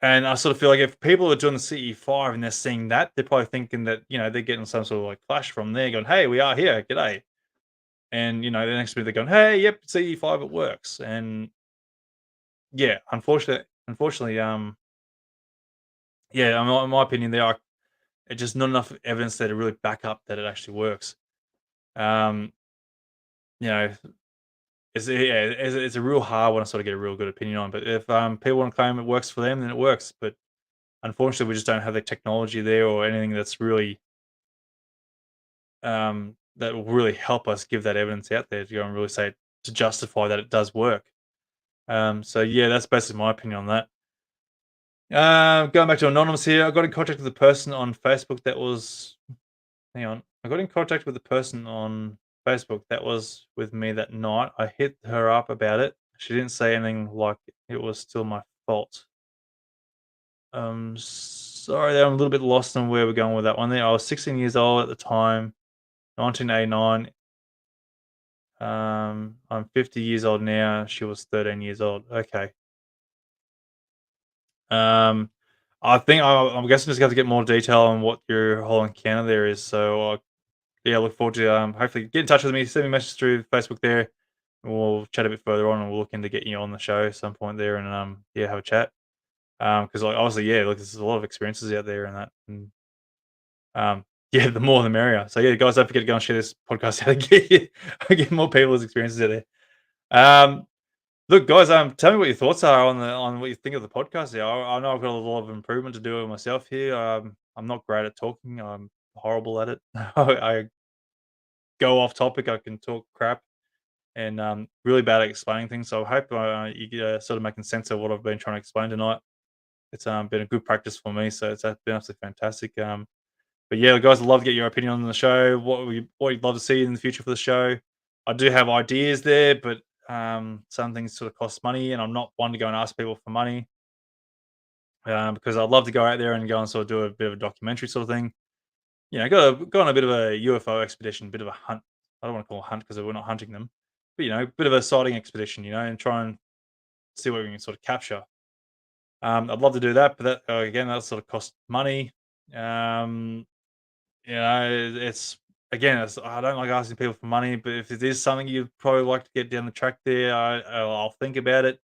And I sort of feel like if people are doing the CE5 and they're seeing that, they're probably thinking that, they're getting some sort of like flash from there going, "Hey, we are here. G'day." And, the next minute they're going, "Hey, yep, CE5, it works." And yeah, unfortunately, yeah, in my opinion, there are just not enough evidence there to really back up that it actually works. Um, you know, it's a real hard one to sort of get a real good opinion on. But if people want to claim it works for them, then it works. But unfortunately, we just don't have the technology there or anything that's really that will really help us give that evidence out there to go and really say to justify that it does work. So yeah, that's basically my opinion on that. Going back to anonymous here, I got in contact with the person on Facebook that was. Hang on, I got in contact with the person on Facebook that was with me that night. I hit her up about it. She didn't say anything like it was still my fault. Sorry, that I'm a little bit lost on where we're going with that one. There, I was 16 years old at the time, 1989. I'm 50 years old now. She was 13 years old. Okay. Um, I think I'm guessing just got to get more detail on what your whole encounter there is. So yeah, I look forward to hopefully get in touch with me. Send me a message through Facebook there. And we'll chat a bit further on, and we'll look into getting you on the show at some point there, and yeah, have a chat. Because like obviously, yeah, look, there's a lot of experiences out there and that, and yeah, the more the merrier. So yeah, guys, don't forget to go and share this podcast out and get more people's experiences out there. Um, Look, guys, tell me what your thoughts are on what you think of the podcast here. I know I've got a lot of improvement to do myself here. I'm not great at talking. I'm horrible at it. I go off topic. I can talk crap, and really bad at explaining things. So I hope you get sort of making sense of what I've been trying to explain tonight. It's been a good practice for me, so it's been absolutely fantastic. But yeah, guys, I'd love to get your opinion on the show. What you'd love to see in the future for the show. I do have ideas there, but some things sort of cost money, and I'm not one to go and ask people for money because I'd love to go out there and go and sort of do a bit of a documentary sort of thing. Go on a bit of a UFO expedition, bit of a hunt. I don't want to call it a hunt because we're not hunting them, but bit of a sighting expedition, and try and see what we can sort of capture. I'd love to do that, but that again, that sort of costs money. Um, it's again, I don't like asking people for money, but if it is something you'd probably like to get down the track there, I'll think about it.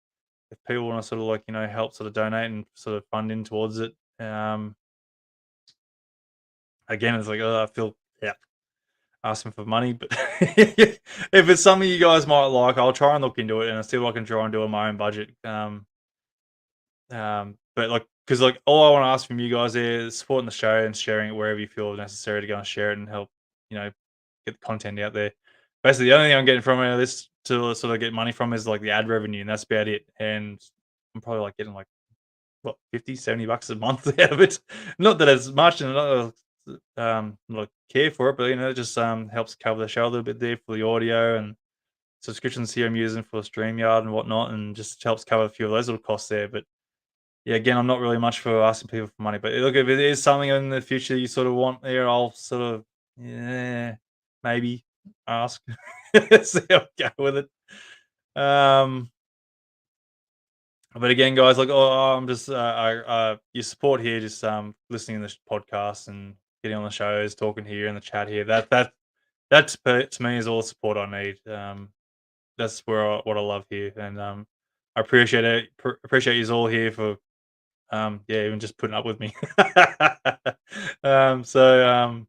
If people want to sort of like help sort of donate and sort of fund in towards it, again, it's like I feel yeah asking for money, but if it's something you guys might like, I'll try and look into it and I'll see what I can try and do on my own budget. But like, because like all I want to ask from you guys is supporting the show and sharing it wherever you feel necessary to go and share it and help, you know, get the content out there. Basically, the only thing I'm getting from this to sort of get money from is like the ad revenue, and that's about it. And I'm probably like getting like what 50, $70 a month out of it. Not that it's much, and not care for it, but it just helps cover the show a little bit there for the audio and subscriptions here I'm using for StreamYard and whatnot, and just helps cover a few of those little costs there. But yeah, again, I'm not really much for asking people for money, but look, if it is something in the future you sort of want there, I'll sort of, yeah, maybe ask. See how I go with it. Um, but again, guys, like, I'm just, your support here, just listening to this podcast and getting on the shows, talking here in the chat here. To me is all the support I need. That's what I love here, and I appreciate it. Appreciate you all here for yeah, even just putting up with me. So,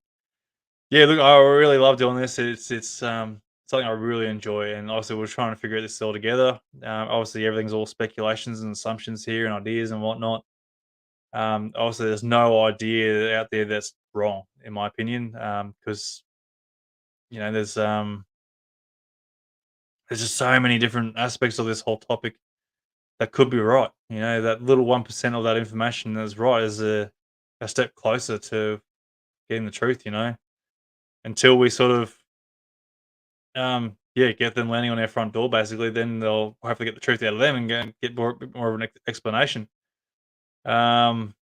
yeah, look, I really love doing this. It's something I really enjoy, and obviously we're trying to figure this all together. Obviously everything's all speculations and assumptions here and ideas and whatnot. Obviously there's no idea out there that's wrong, in my opinion, because you know there's just so many different aspects of this whole topic that could be right. That little 1% of that information that's right is a step closer to getting the truth, until we sort of, yeah, get them landing on our front door, basically, then they'll hopefully get the truth out of them and get more, bit more of an explanation. Um,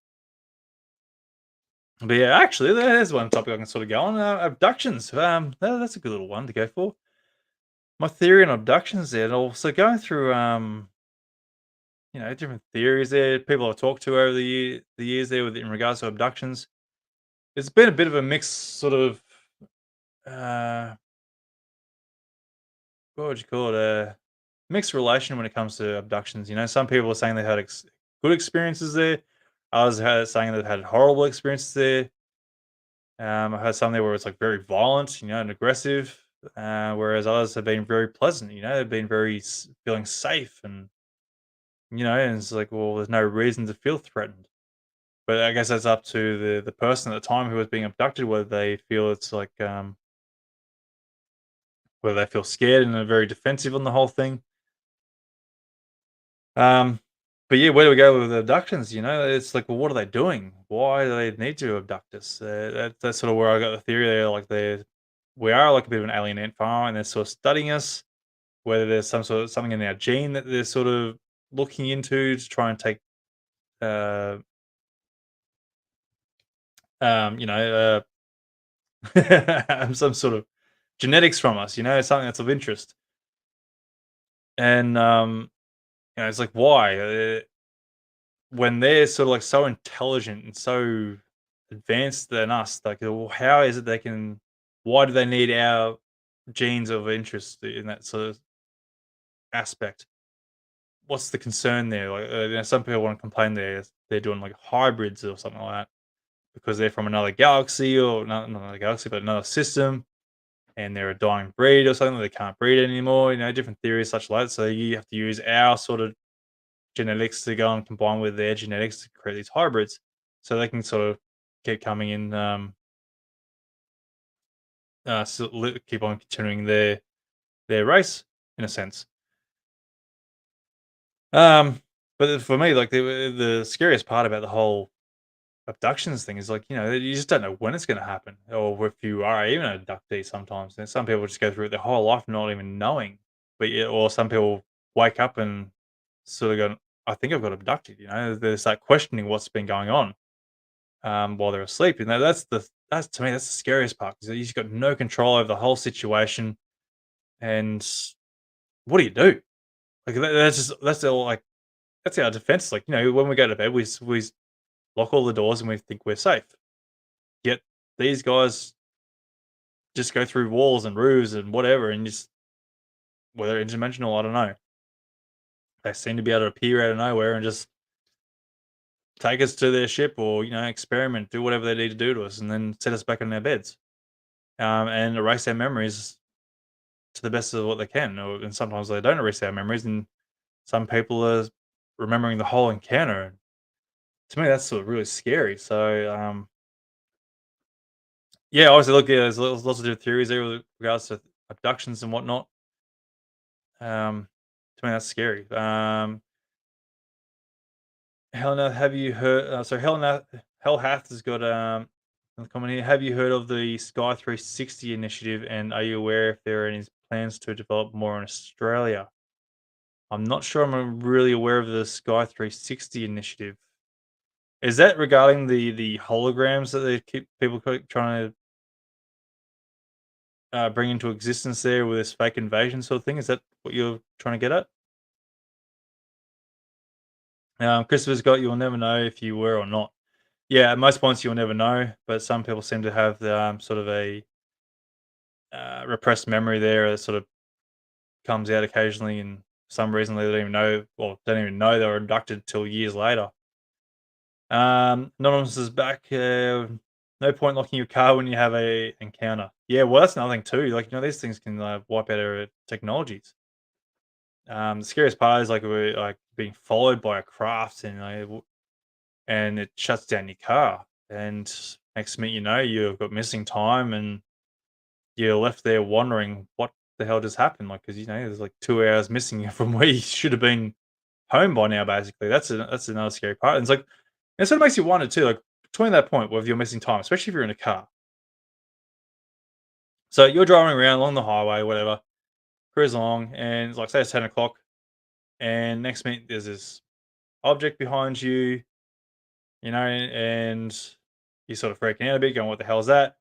but yeah, actually, there's one topic I can sort of go on abductions. That's a good little one to go for. My theory on abductions there, and also going through, different theories there. People I've talked to over the years there with in regards to abductions. It's been a bit of a mixed sort of uh, what would you call it? A mixed relation when it comes to abductions. Some people are saying they had good experiences there. Others had saying they've had horrible experiences there. I heard some there where it's like very violent, and aggressive. Whereas others have been very pleasant. They've been very feeling safe, and it's like, well, there's no reason to feel threatened. But I guess that's up to the person at the time who was being abducted, whether they feel it's like whether they feel scared and are very defensive on the whole thing. Um, but yeah, where do we go with abductions? It's like, well, what are they doing? Why do they need to abduct us? That's sort of where I got the theory there. Like we are like a bit of an alien ant farm, and they're sort of studying us. Whether there's some sort of something in our gene that they're sort of looking into to try and take, uh, you know, some sort of genetics from us. Something that's of interest. And it's like, why? When they're sort of like so intelligent and so advanced than us, like, well, how is it they can? Why do they need our genes of interest in that sort of aspect? What's the concern there? Like, some people want to complain they're doing like hybrids or something like that because they're from another galaxy or not another galaxy, but another system, and they're a dying breed or something. They can't breed anymore. Different theories such like that. So you have to use our sort of genetics to go and combine with their genetics to create these hybrids, so they can sort of keep coming in, keep on continuing their race in a sense. Um, but for me, like the scariest part about the whole abductions thing is like you just don't know when it's going to happen, or if you are even an abductee. Sometimes and some people just go through their whole life not even knowing, but yeah, or some people wake up and sort of go, "I think I've got abducted." They start questioning what's been going on while they're asleep. That's to me that's the scariest part because you've got no control over the whole situation. And what do you do? Like that's all like that's our defense. Like when we go to bed, we lock all the doors and we think we're safe. Yet these guys just go through walls and roofs and whatever, and just whether interdimensional, I don't know. They seem to be able to appear out of nowhere and just take us to their ship or experiment, do whatever they need to do to us, and then set us back in our beds, and erase our memories to the best of what they can. And sometimes they don't erase our memories, and some people are remembering the whole encounter. To me, that's sort of really scary. So, yeah, obviously, look, yeah, there's lots of different theories there with regards to abductions and whatnot. To me, that's scary. Helena, have you heard? So, Hellhath has got another comment here. Have you heard of the Sky 360 initiative, and are you aware if there are any plans to develop more in Australia? I'm not sure. I'm really aware of the Sky 360 initiative. Is that regarding the holograms that they keep people trying to bring into existence there with this fake invasion sort of thing? Is that what you're trying to get at? Christopher's got you'll never know if you were or not. Yeah, at most points you'll never know, but some people seem to have the sort of a repressed memory there that sort of comes out occasionally, and for some reason they don't even know they were abducted till years later. Anonymous is back. No point locking your car when you have a encounter. Yeah, well, that's another thing too. Like these things can wipe out our technologies. The scariest part is like we're like being followed by a craft, and it shuts down your car, and next minute you've got missing time, and you're left there wondering what the hell just happened. Like because there's like 2 hours missing from where you should have been home by now. Basically, that's another scary part. And it's like it sort of makes you wonder too, like between that point whether you're missing time, especially if you're in a car. So you're driving around along the highway, whatever, cruise along, and it's like say it's 10 o'clock, and next minute there's this object behind you, and you're sort of freaking out a bit, going, "What the hell is that?"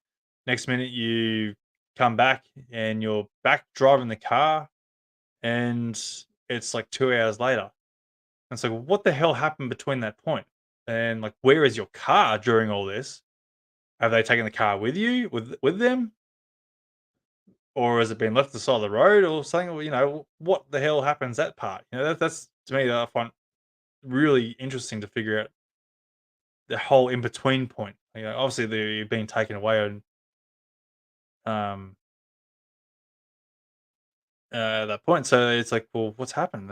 Next minute you come back and you're back driving the car, and it's like 2 hours later. And so, what the hell happened between that point? And like, where is your car during all this? Have they taken the car with you, with them, or has it been left the side of the road or something? Or, what the hell happens that part? That's to me that I find really interesting to figure out the whole in between point. Obviously they're being taken away and um at that point. So it's like, well, what's happened?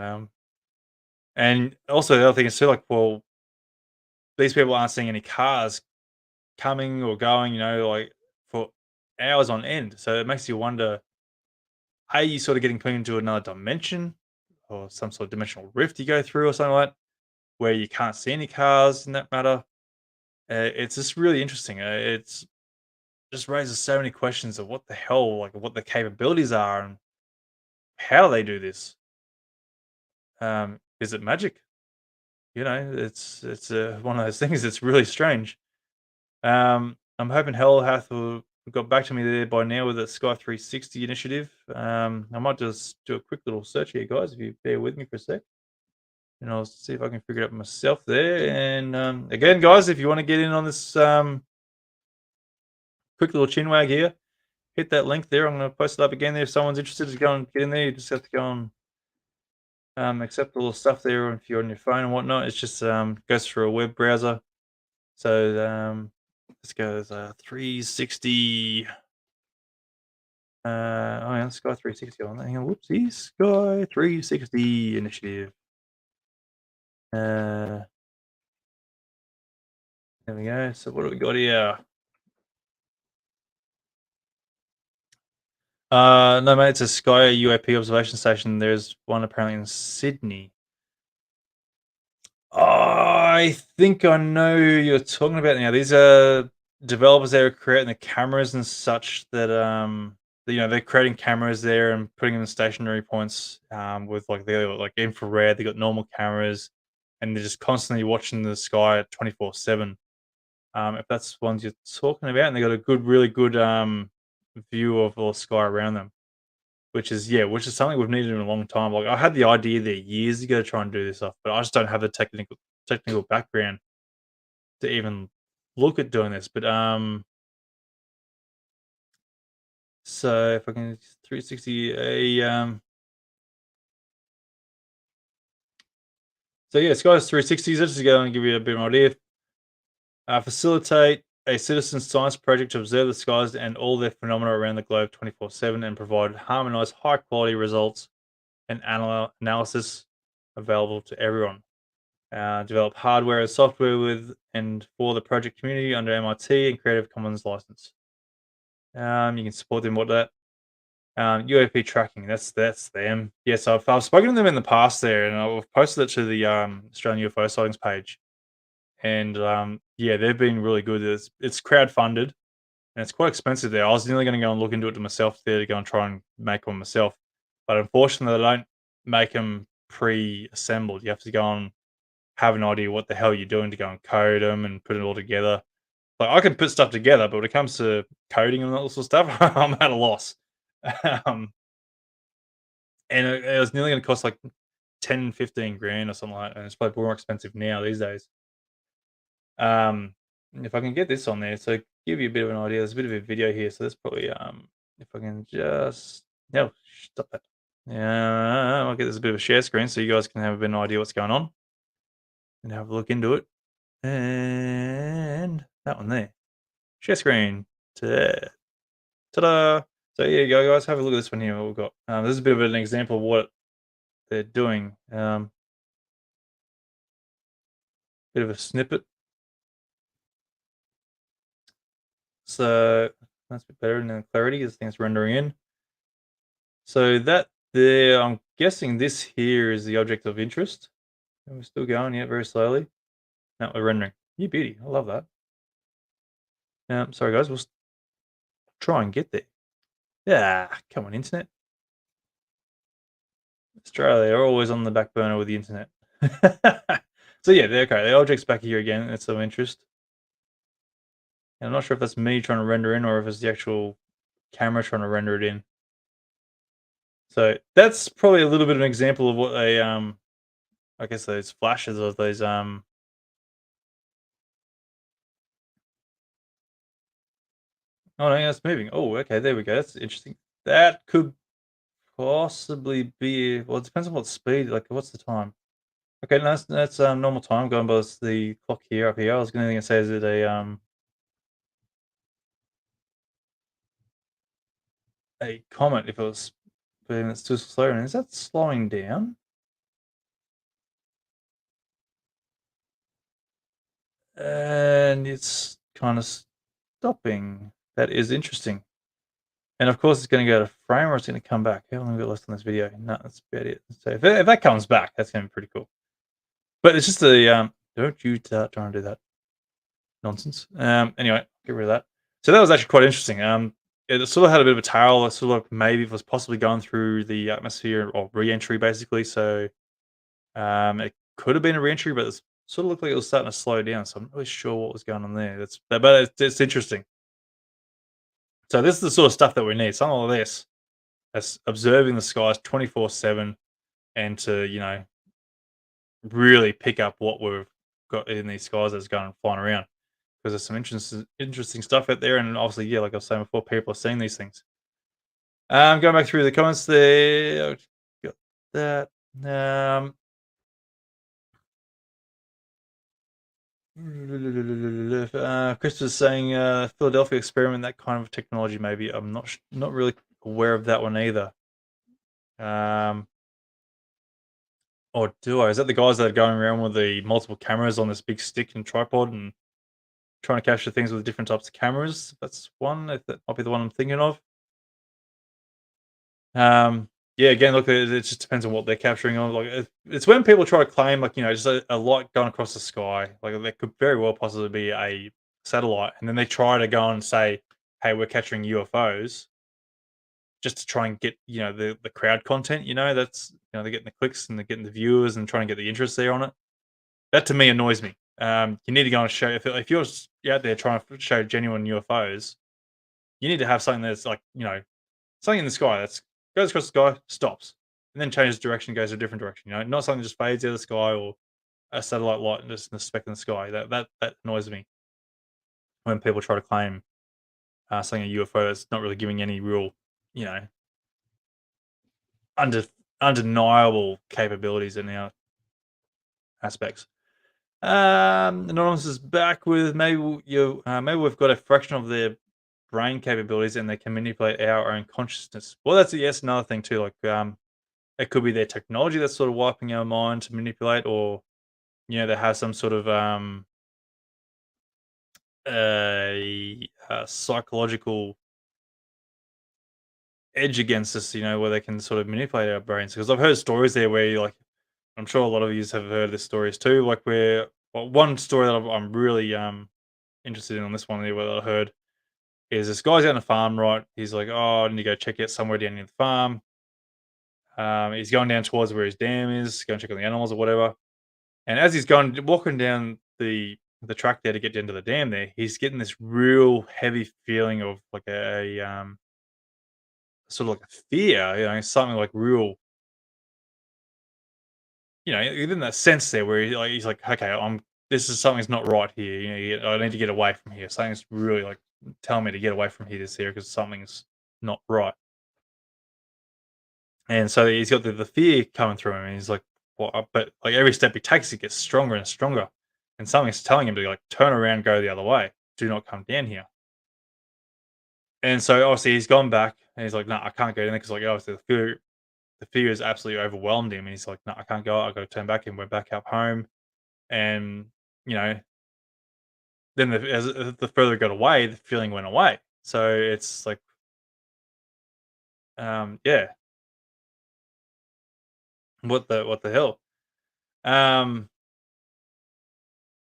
And also the other thing is too, like, well, these people aren't seeing any cars coming or going, like for hours on end. So it makes you wonder, are you sort of getting put into another dimension or some sort of dimensional rift you go through or something like that, where you can't see any cars in that matter? It's just really interesting. It's just raises so many questions of what the hell, like what the capabilities are and how they do this. Is it magic? It's one of those things that's really strange. I'm hoping Hell hath will got back to me there by now with the Sky 360 initiative. I might just do a quick little search here, guys, if you bear with me for a sec, and I'll see if I can figure it out myself there. And again, guys, if you want to get in on this quick little chin wag here, hit that link there. I'm going to post it up again there. If someone's interested to go and get in there, you just have to go and accept all the stuff there if you're on your phone and whatnot. It's just goes through a web browser. So let's go. There's a 360. Oh yeah, Sky 360 on that. Hang on, whoopsie, Sky 360 initiative. There we go. So what do we got here? No, mate, it's a Sky UAP observation station. There's one apparently in Sydney. I think I know who you're talking about now. These are developers that are creating the cameras and such that they're creating cameras there and putting them in stationary points with like they're like infrared. They got normal cameras and they're just constantly watching the sky at 24/7. If that's ones you're talking about, and they got a really good view of the sky around them. Which is something we've needed in a long time. Like I had the idea there years ago to try and do this stuff, but I just don't have the technical background to even look at doing this. But so if I can 360 so yeah, Skies 360s. Let's just go and give you a bit of an idea. Facilitate a citizen science project to observe the skies and all their phenomena around the globe 24/7 and provide harmonized, high quality results and analysis available to everyone. Develop hardware and software with and for the project community under MIT and Creative Commons license. You can support them. What that? UAP tracking. That's them. Yes, I've spoken to them in the past there, and I've posted it to the Australian UFO sightings page. And yeah, they've been really good. It's crowd funded and it's quite expensive there. I was nearly going to go and look into it to myself there to go and try and make one myself, but unfortunately, they don't make them pre-assembled. You have to go and have an idea what the hell you're doing to go and code them and put it all together. Like I can put stuff together, but when it comes to coding and all sort of stuff, I'm at a loss. um, and it was nearly going to cost like 10, 15 grand or something like that. And it's probably more expensive now these days. If I can get this on there, so give you a bit of an idea. There's a bit of a video here, so that's probably if I can just no stop that. Yeah, I'll get this a bit of a share screen so you guys can have a bit of an idea what's going on and have a look into it. And that one there. Share screen. Ta-da. So here you go, guys. Have a look at this one here. What we've got. This is a bit of an example of what they're doing. Bit of a snippet. So that's a bit better in the clarity as things rendering in. So that there, I'm guessing this here is the object of interest. And we're still going, yeah, very slowly. No, we're rendering. You beauty. I love that. Sorry, guys. We'll try and get there. Yeah, come on, internet. Australia are always on the back burner with the internet. So yeah, okay. The object's back here again. That's of interest. And I'm not sure if that's me trying to render in or if it's the actual camera trying to render it in. So that's probably a little bit of an example of what a I guess those flashes of those. Oh no, yeah, it's moving. Oh, okay, there we go. That's interesting. That could possibly be. Well, it depends on what speed. Like, what's the time? Okay, no, that's normal time going by the clock here up here. I was going to say, is it a comet if it was, but then it's too slow? And is that slowing down? And it's kind of stopping. That is interesting. And of course, it's going to go to frame or it's going to come back. How long have we got left on this video? No, that's about it. So if that comes back, that's going to be pretty cool. But it's just the don't you try and do that nonsense. Anyway, get rid of that. So that was actually quite interesting. It sort of had a bit of a tail. It sort of like maybe it was possibly going through the atmosphere or re-entry, basically. So it could have been a re-entry, but it sort of looked like it was starting to slow down. So I'm not really sure what was going on there. But it's interesting. So this is the sort of stuff that we need. Something like this, that's observing the skies 24/7, and to really pick up what we've got in these skies that's going flying around. Because there's some interesting stuff out there, and obviously, yeah, like I was saying before, people are seeing these things. Going back through the comments there, got that. Um, Chris was saying Philadelphia experiment, that kind of technology. Maybe I'm not really aware of that one either. Um, or do I? Is that the guys that are going around with the multiple cameras on this big stick and tripod and trying to capture things with different types of cameras? That's one. If that might be the one I'm thinking of. Yeah, again, look, it just depends on what they're capturing on. Like, it's when people try to claim, like, just a light going across the sky. Like, there could very well possibly be a satellite, and then they try to go and say, "Hey, we're capturing UFOs," just to try and get the crowd content. That's they're getting the clicks and they're getting the viewers and trying to get the interest there on it. That to me annoys me. You need to go and show if you're out there trying to show genuine UFOs, you need to have something that's like something in the sky that's goes across the sky, stops, and then changes direction, goes a different direction. Not something that just fades out of the sky or a satellite light and just a speck in the sky. That annoys me when people try to claim something a UFO that's not really giving any real, you know, under undeniable capabilities in our aspects. Anonymous is back with maybe we've got a fraction of their brain capabilities and they can manipulate our own consciousness. Well, that's yes another thing too. Like it could be their technology that's sort of wiping our mind to manipulate, or they have some sort of psychological edge against us. Where they can sort of manipulate our brains. Because I've heard stories there where like I'm sure a lot of you have heard the stories too. Like where one story that I'm really interested in on this one here, what I heard is this guy's out on a farm, right? He's like, oh, I need to go check out somewhere down near the farm. He's going down towards where his dam is, go and check on the animals or whatever. And as he's going walking down the track there to get into the dam there, he's getting this real heavy feeling of like sort of like a fear, something like real, even that sense there where he's like, okay, this is something's not right here. I need to get away from here. Something's really like telling me to get away from here this here because something's not right. And so he's got the fear coming through him, and he's like, "What?" But like every step he takes, it gets stronger and stronger, and something's telling him to like turn around, go the other way, do not come down here. And so obviously he's gone back, and he's like, "No, I can't go in there because like obviously the fear has absolutely overwhelmed him." And he's like, "No, I can't go. I got to turn back." And went back up home, and you know, then as the further it got away, the feeling went away. So it's like, yeah, what the hell? Um,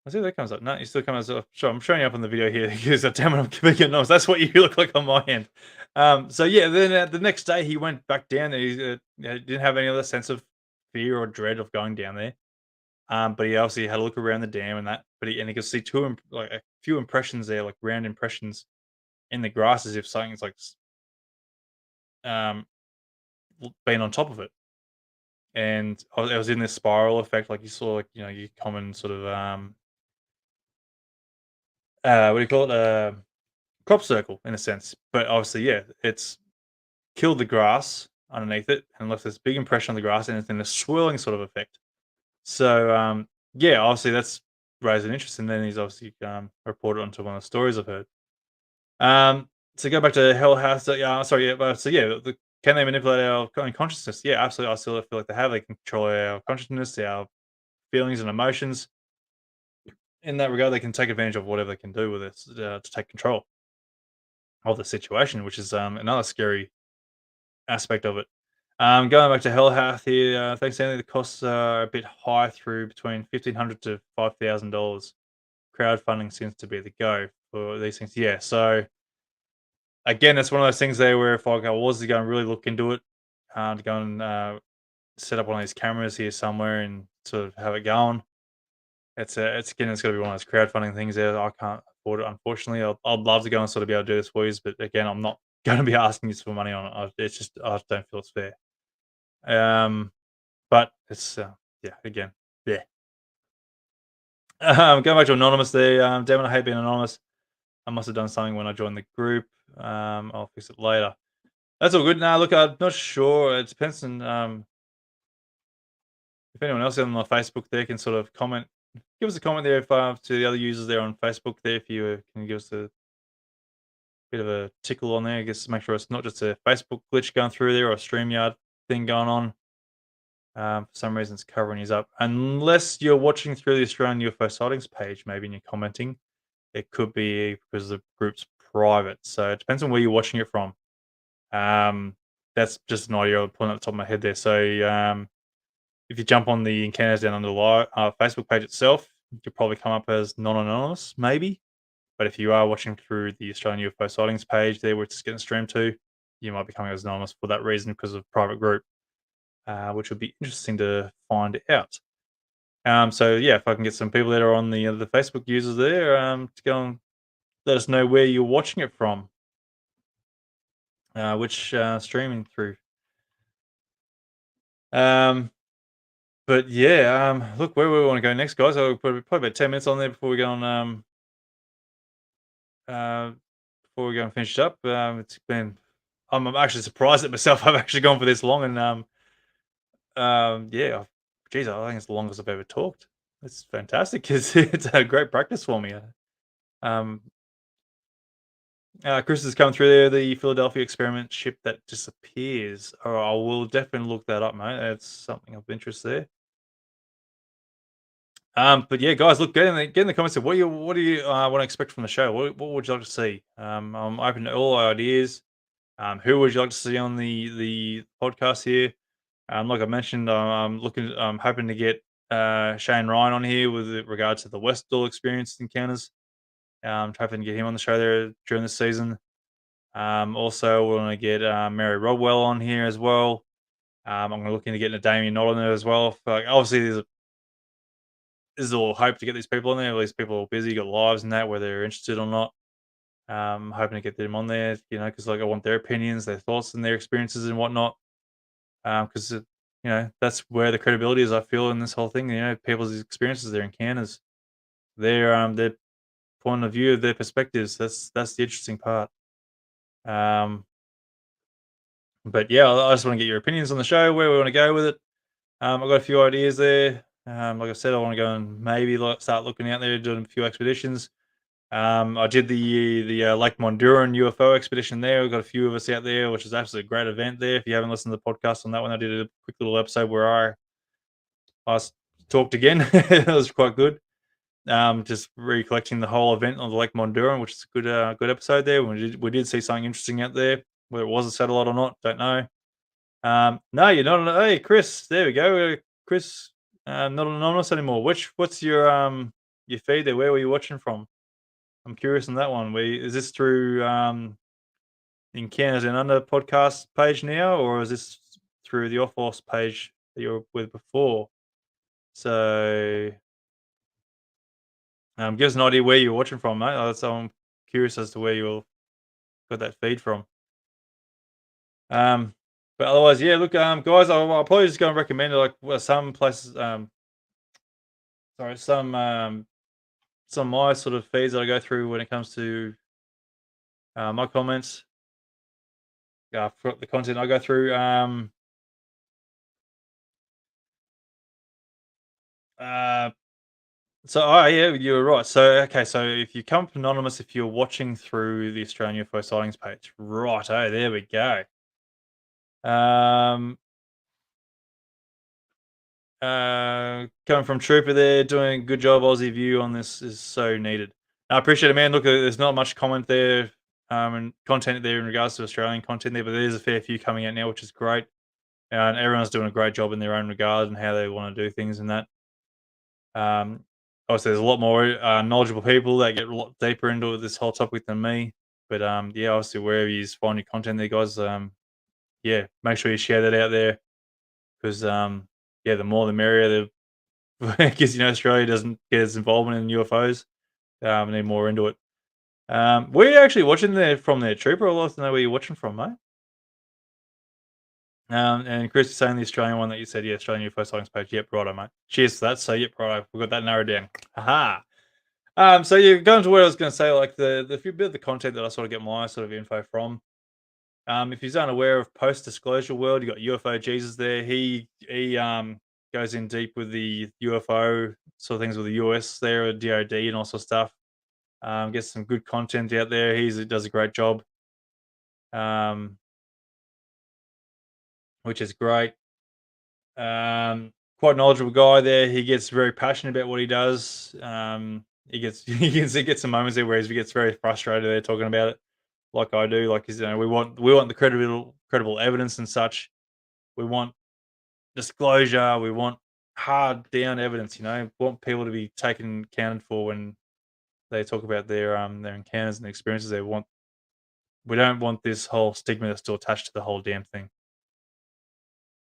Let's see if that comes up. No, you still coming up. Sure, I'm showing you up on the video here because damn it, I'm making a noise. That's what you look like on my end. So yeah, then the next day he went back down there. He didn't have any other sense of fear or dread of going down there. But he obviously had a look around the dam and that. But he could see like a few impressions there, like round impressions in the grass, as if something's like um been on top of it. and I was in this spiral effect, like you saw, like your common sort of what do you call it? Crop circle in a sense, but obviously, yeah, it's killed the grass underneath it and left this big impression on the grass, and it's in a swirling sort of effect. So, yeah, obviously that's raised an interest, and then he's obviously reported onto one of the stories I've heard. To go back to Hell House, yeah, sorry, yeah, so yeah, can they manipulate our consciousness? Yeah, absolutely. I still feel like they have. They can control our consciousness, our feelings and emotions. In that regard, they can take advantage of whatever they can do with it to take control of the situation, which is another scary aspect of it. Going back to Hell House here, thanks Anthony, the costs are a bit high through between $1,500 to $5,000. Crowdfunding seems to be the go for these things. Yeah, so again, it's one of those things there where if I was to go and really look into it, to go and set up one of these cameras here somewhere and sort of have it going, it's again, it's got to be one of those crowdfunding things there. I can't afford it, unfortunately. I'd love to go and sort of be able to do this for you, but again, I'm not going to be asking you for money on it. It's just I just don't feel it's fair. But it's yeah, again, yeah. Going back to anonymous there. Damn it, I hate being anonymous. I must have done something when I joined the group. I'll fix it later. That's all good. Now, look, I'm not sure. It depends on if anyone else on my Facebook there can sort of comment. Give us a comment there if to the other users there on Facebook there if you can give us a bit of a tickle on there. I guess make sure it's not just a Facebook glitch going through there or a StreamYard thing going on. For some reason, it's covering you up. Unless you're watching through the Australian UFO sightings page, maybe and you're commenting, it could be because the group's private. So it depends on where you're watching it from. That's just an idea I'm pulling at the top of my head there. So if you jump on the encounters down under the Facebook page itself, you'll probably come up as non-anonymous, maybe. But if you are watching through the Australian UFO sightings page there, where it's getting streamed to, you might be coming as anonymous for that reason because of private group, which would be interesting to find out. So yeah, if I can get some people that are on the Facebook users there to go and let us know where you're watching it from, which streaming through. Um, but yeah, look where we want to go next, guys. I'll put probably about 10 minutes on there before we go on. Uh, Before we go and finish up, it's been. I'm actually surprised at myself. I've actually gone for this long, and yeah, geez, I think it's the longest I've ever talked. It's fantastic. It's a great practice for me. Um, Chris has come through there. The Philadelphia experiment ship that disappears. Oh, I will definitely look that up, mate. That's something of interest there. But yeah, guys, look, get in the comments of what do you want to expect from the show? What would you like to see? I'm open to all ideas. Who would you like to see on the podcast here? Like I mentioned, I'm hoping to get Shane Ryan on here with regards to the Westall experience encounters. Hoping to get him on the show there during the season. Also, we're going to get Mary Rodwell on here as well. I'm looking to get a Damien Knott on there as well. Obviously, this is all hope to get these people on there. These people are busy, got lives and that, whether they're interested or not. Hoping to get them on there, because like I want their opinions, their thoughts, and their experiences and whatnot. Because that's where the credibility is. I feel in this whole thing. People's experiences, their encounters, their point of view, their perspectives. That's the interesting part. Um, but yeah, I just want to get your opinions on the show, where we want to go with it. I've got a few ideas there. Like I said, I want to go and maybe start looking out there, doing a few expeditions. I did the Lake Monduran UFO expedition there. We've got a few of us out there, which is absolutely a great event there. If you haven't listened to the podcast on that one, I did a quick little episode where I talked again. It was quite good. Just recollecting the whole event on the Lake Monduran, which is a good episode there. We did see something interesting out there. Whether it was a satellite or not, don't know. No, you're not. Hey, Chris, there we go. Chris, not anonymous anymore. What's your feed there? Where were you watching from? I'm curious on that one. Is this through Encounters and Under podcast page now, or is this through the Off Loss page that you were with before? So, give us an idea where you're watching from, mate. So I'm curious as to where you got that feed from. Um, But otherwise, yeah. Look, guys, I'll probably just go and recommend like some places. Sorry, some of my sort of feeds that I go through when it comes to my comments. For the content I go through. Uh, So, oh yeah, you were right. So, okay, so if you come up anonymous, if you're watching through the Australian UFO sightings page, right? Oh, there we go. Um, Coming from Trooper there, doing a good job. Aussie view on this is so needed. I appreciate it, man. Look, there's not much comment there, and content there in regards to Australian content there, but there's a fair few coming out now, which is great. And everyone's doing a great job in their own regard and how they want to do things and that. Um, Obviously, there's a lot more knowledgeable people that get a lot deeper into this whole topic than me. But yeah, obviously, wherever you find your content there, guys, yeah, make sure you share that out there because yeah, the more the merrier. Because Australia doesn't get its involvement in UFOs. We need more into it. Where are you actually watching there from there, Trooper? I'd love to know where you're watching from, mate. And Chris is saying the Australian one that you said, yeah, Australian UFO sightings page. Yep, righto, mate. Cheers for that. So, yep, righto. We've got that narrowed down. Aha. So you're going to what I was going to say, like the few bit of the content that I sort of get my sort of info from. If you're unaware of post disclosure world, you got UFO Jesus there. He goes in deep with the UFO sort of things with the US there, DoD and all sorts of stuff. Gets some good content out there. He does a great job, um, which is great. Quite knowledgeable guy there. He gets very passionate about what he does. He gets he gets some moments there where he gets very frustrated there talking about it, like I do. Like we want the credible evidence and such. We want disclosure. We want hard down evidence. We want people to be taken accounted for when they talk about their encounters and experiences. We don't want this whole stigma that's still attached to the whole damn thing.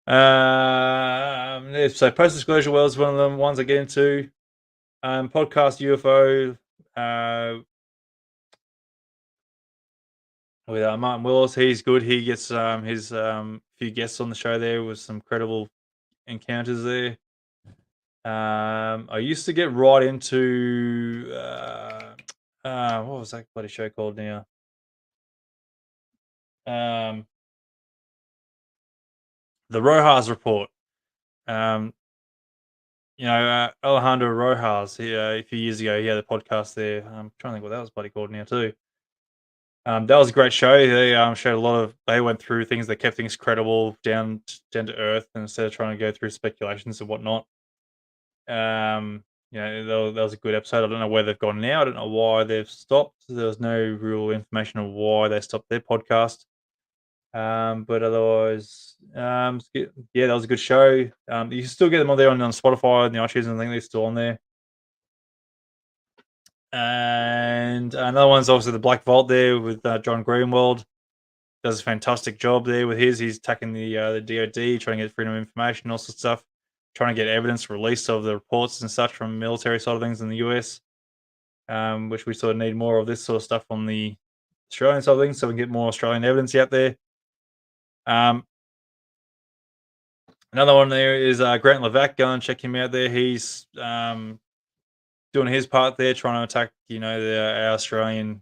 Yeah, so post disclosure world is one of them ones I get into. Podcast UFO with Martin Willis. He's good. He gets his few guests on the show there with some credible encounters there. I used to get right into what was that bloody show called now? Um, the Rojas Report. Um, Alejandro Rojas. A few years ago, he had a podcast there. I'm trying to think what that was bloody called now too. That was a great show. They showed a lot of. They went through things that kept things credible, down to earth, instead of trying to go through speculations and whatnot. That was a good episode. I don't know where they've gone now. I don't know why they've stopped. There was no real information on why they stopped their podcast. But otherwise, yeah, that was a good show. You can still get them on there on Spotify and the iTunes, and I think they're still on there. And another one's obviously the Black Vault there with John Greenwald. Does a fantastic job there with his. He's attacking the DoD, trying to get freedom of information, all sorts of stuff, trying to get evidence released of the reports and such from military side of things in the US. Which we sort of need more of this sort of stuff on the Australian side of things, so we can get more Australian evidence out there. Um, Another one there is Grant Levac. Go and check him out there. He's doing his part there, trying to attack, our Australian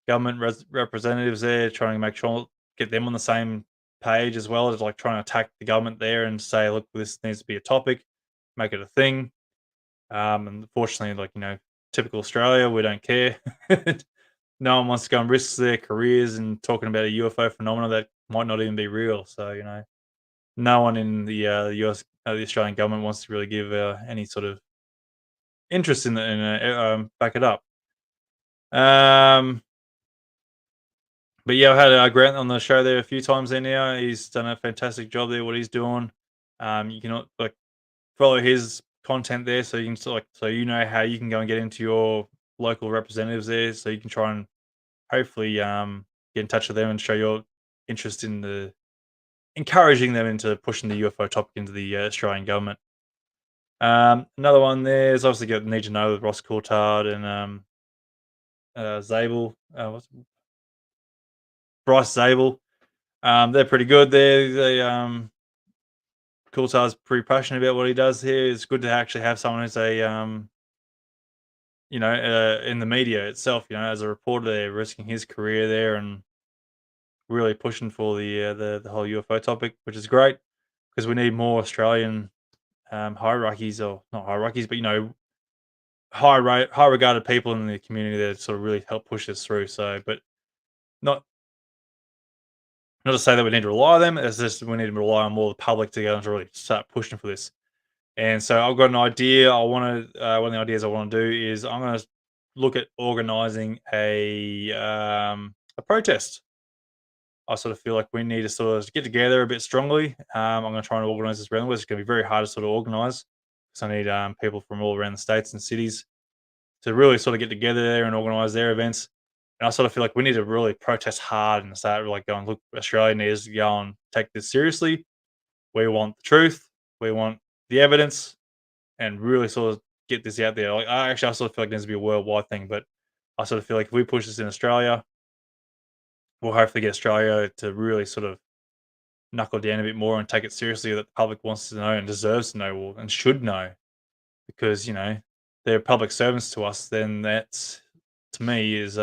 government representatives there, trying to make sure get them on the same page as well as like trying to attack the government there and say, look, this needs to be a topic, make it a thing. And unfortunately, typical Australia, we don't care. No one wants to go and risk their careers and talking about a UFO phenomena that might not even be real. So no one in the US, the Australian government wants to really give any sort of interest back it up. But yeah, I've had Grant on the show there a few times there now. He's done a fantastic job there. What he's doing, you can like follow his content there, so you can so how you can go and get into your local representatives there, so you can try and hopefully get in touch with them and show your interest in encouraging them into pushing the UFO topic into the Australian government. Another one there is obviously got Need to Know with Ross Coulthard and Zabel. Bryce Zabel. They're pretty good. Coulthard's pretty passionate about what he does here. It's good to actually have someone who's in the media itself, as a reporter, they're risking his career there and really pushing for the whole UFO topic, which is great because we need more Australian hierarchies, or not hierarchies, but high regarded people in the community that sort of really help push this through. So, but not not to say that we need to rely on them. It's just we need to rely on more of the public to go and to really start pushing for this. And so I've got an idea. One of the ideas I want to do is I'm going to look at organising a protest. I sort of feel like we need to sort of get together a bit strongly. I'm going to try and organise this around the West. It's going to be very hard to sort of organise because I need people from all around the states and cities to really sort of get together there and organise their events. And I sort of feel like we need to really protest hard and start like going, look, Australia needs to go and take this seriously. We want the truth. We want the evidence, and really sort of get this out there. Like, I sort of feel like it needs to be a worldwide thing, but I sort of feel like if we push this in Australia, we'll hopefully get Australia to really sort of knuckle down a bit more and take it seriously that the public wants to know and deserves to know, and should know, because they're public servants to us. Then that's, to me, is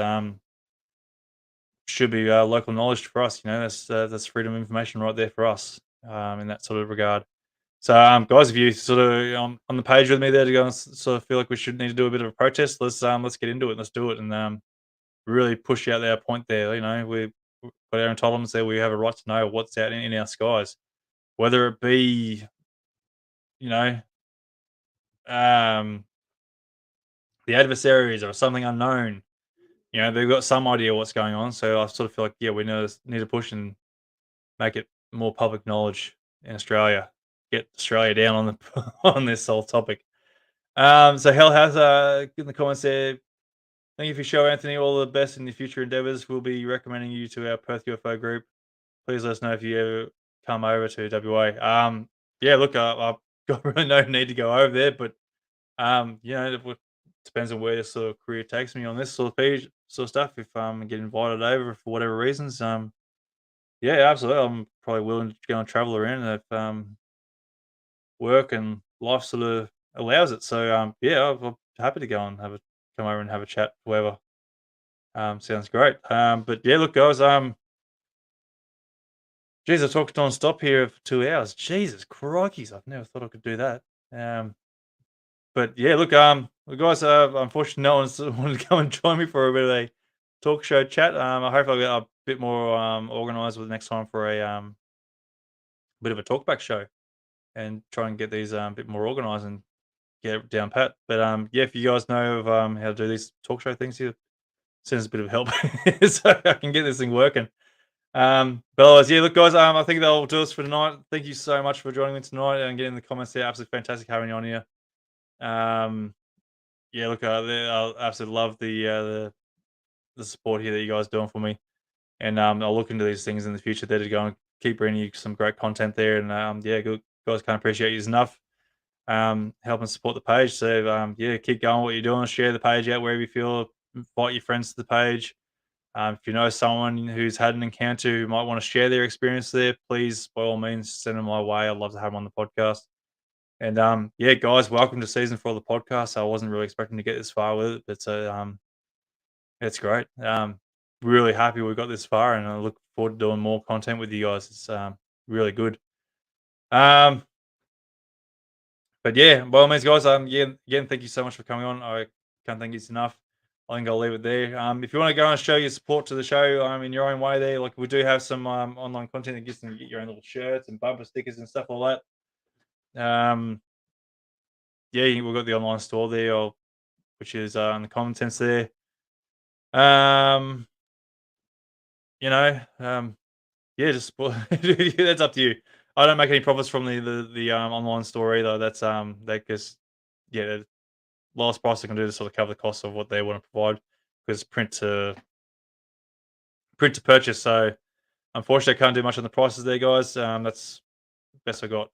should be local knowledge for us. That's freedom of information right there for us, in that sort of regard. So, guys, if you sort of on the page with me there to go and sort of feel like we should need to do a bit of a protest, let's get into it. Let's do it and really push out our point there. We've got our entitlements there. We have a right to know what's out in our skies, whether it be you know um, the adversaries or something unknown. They've got some idea what's going on. So I sort of feel like, yeah, we need to push and make it more public knowledge in Australia. Get Australia down on the on this whole topic. So Hell has in the comments there. Thank you for your show, Anthony. All the best in your future endeavors. We'll be recommending you to our Perth UFO group. Please let us know if you ever come over to WA. Yeah, look, I've got really no need to go over there, but it depends on where this sort of career takes me on this sort of page, sort of stuff. If I get invited over for whatever reasons, yeah, absolutely, I'm probably willing to go and travel around if work and life sort of allows it. So yeah, I'm happy to go and come over and have a chat. Whoever sounds great. But yeah, look, guys. Geez, I talked non-stop here for 2 hours. Jesus crikeys, I've never thought I could do that. Um, but yeah, look, guys. Unfortunately, no one's wanted to come and join me for a bit of a talk show chat. I hope I get a bit more organised with the next time for a bit of a talkback show and try and get these a bit more organised and get it down pat. But yeah, if you guys know of how to do these talk show things here, send us a bit of help so I can get this thing working. But otherwise, yeah, look, guys, I think that'll do us for tonight. Thank you so much for joining me tonight and getting in the comments there. Absolutely fantastic having you on here. Um, yeah, look, I absolutely love the support here that you guys are doing for me, and I'll look into these things in the future there to go and keep bringing you some great content there. And yeah, good guys, can't appreciate you enough. Helping support the page. So yeah, keep going what you're doing. Share the page out wherever you feel. Invite your friends to the page. If you know someone who's had an encounter who might want to share their experience there, please, by all means, send them my way. I'd love to have them on the podcast. And yeah, guys, welcome to season 4 of the podcast. I wasn't really expecting to get this far with it, but it's great. Really happy we got this far, and I look forward to doing more content with you guys. It's really good. Um, but yeah, by all means, guys, yeah, again, thank you so much for coming on. I can't thank you enough. I think I'll leave it there. If you want to go and show your support to the show, in your own way, there, like we do have some online content that gets them to get your own little shirts and bumper stickers and stuff like that. Yeah, we've got the online store there, which is in the contents there. Um, you know, yeah, just that's up to you. I don't make any profits from the online store either. That's that just yeah, lowest price I can do to sort of cover the cost of what they want to provide because print to purchase. So unfortunately, I can't do much on the prices there, guys. That's the best I got.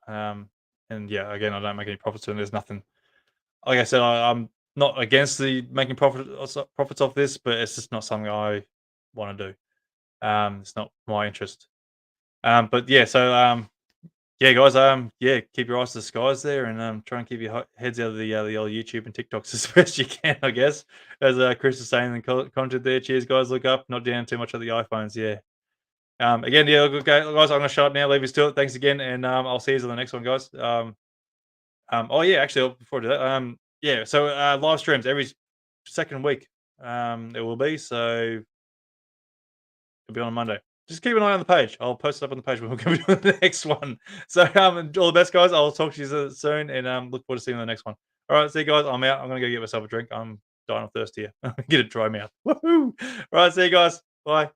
And yeah, again, I don't make any profits, and there's nothing. Like I said, I'm not against the making profits off this, but it's just not something I want to do. It's not my interest. But yeah, so yeah, guys, yeah, keep your eyes to the skies there, and try and keep your heads out of the old YouTube and TikToks as best you can, I guess. As Chris is saying in the content there, cheers, guys. Look up, not down too much on the iPhones. Yeah. Again, yeah, okay, guys, I'm gonna shut up now. Leave you to it. Thanks again, and I'll see you on the next one, guys. Oh yeah, actually, before I do that, yeah, so live streams every second week. It will be so. It'll be on a Monday. Just keep an eye on the page. I'll post it up on the page when we're going to be doing the next one. So, all the best, guys. I'll talk to you soon, and look forward to seeing you on the next one. All right, see you guys. I'm out. I'm gonna go get myself a drink. I'm dying of thirst here. Get a dry mouth. Woohoo! All right, see you guys. Bye.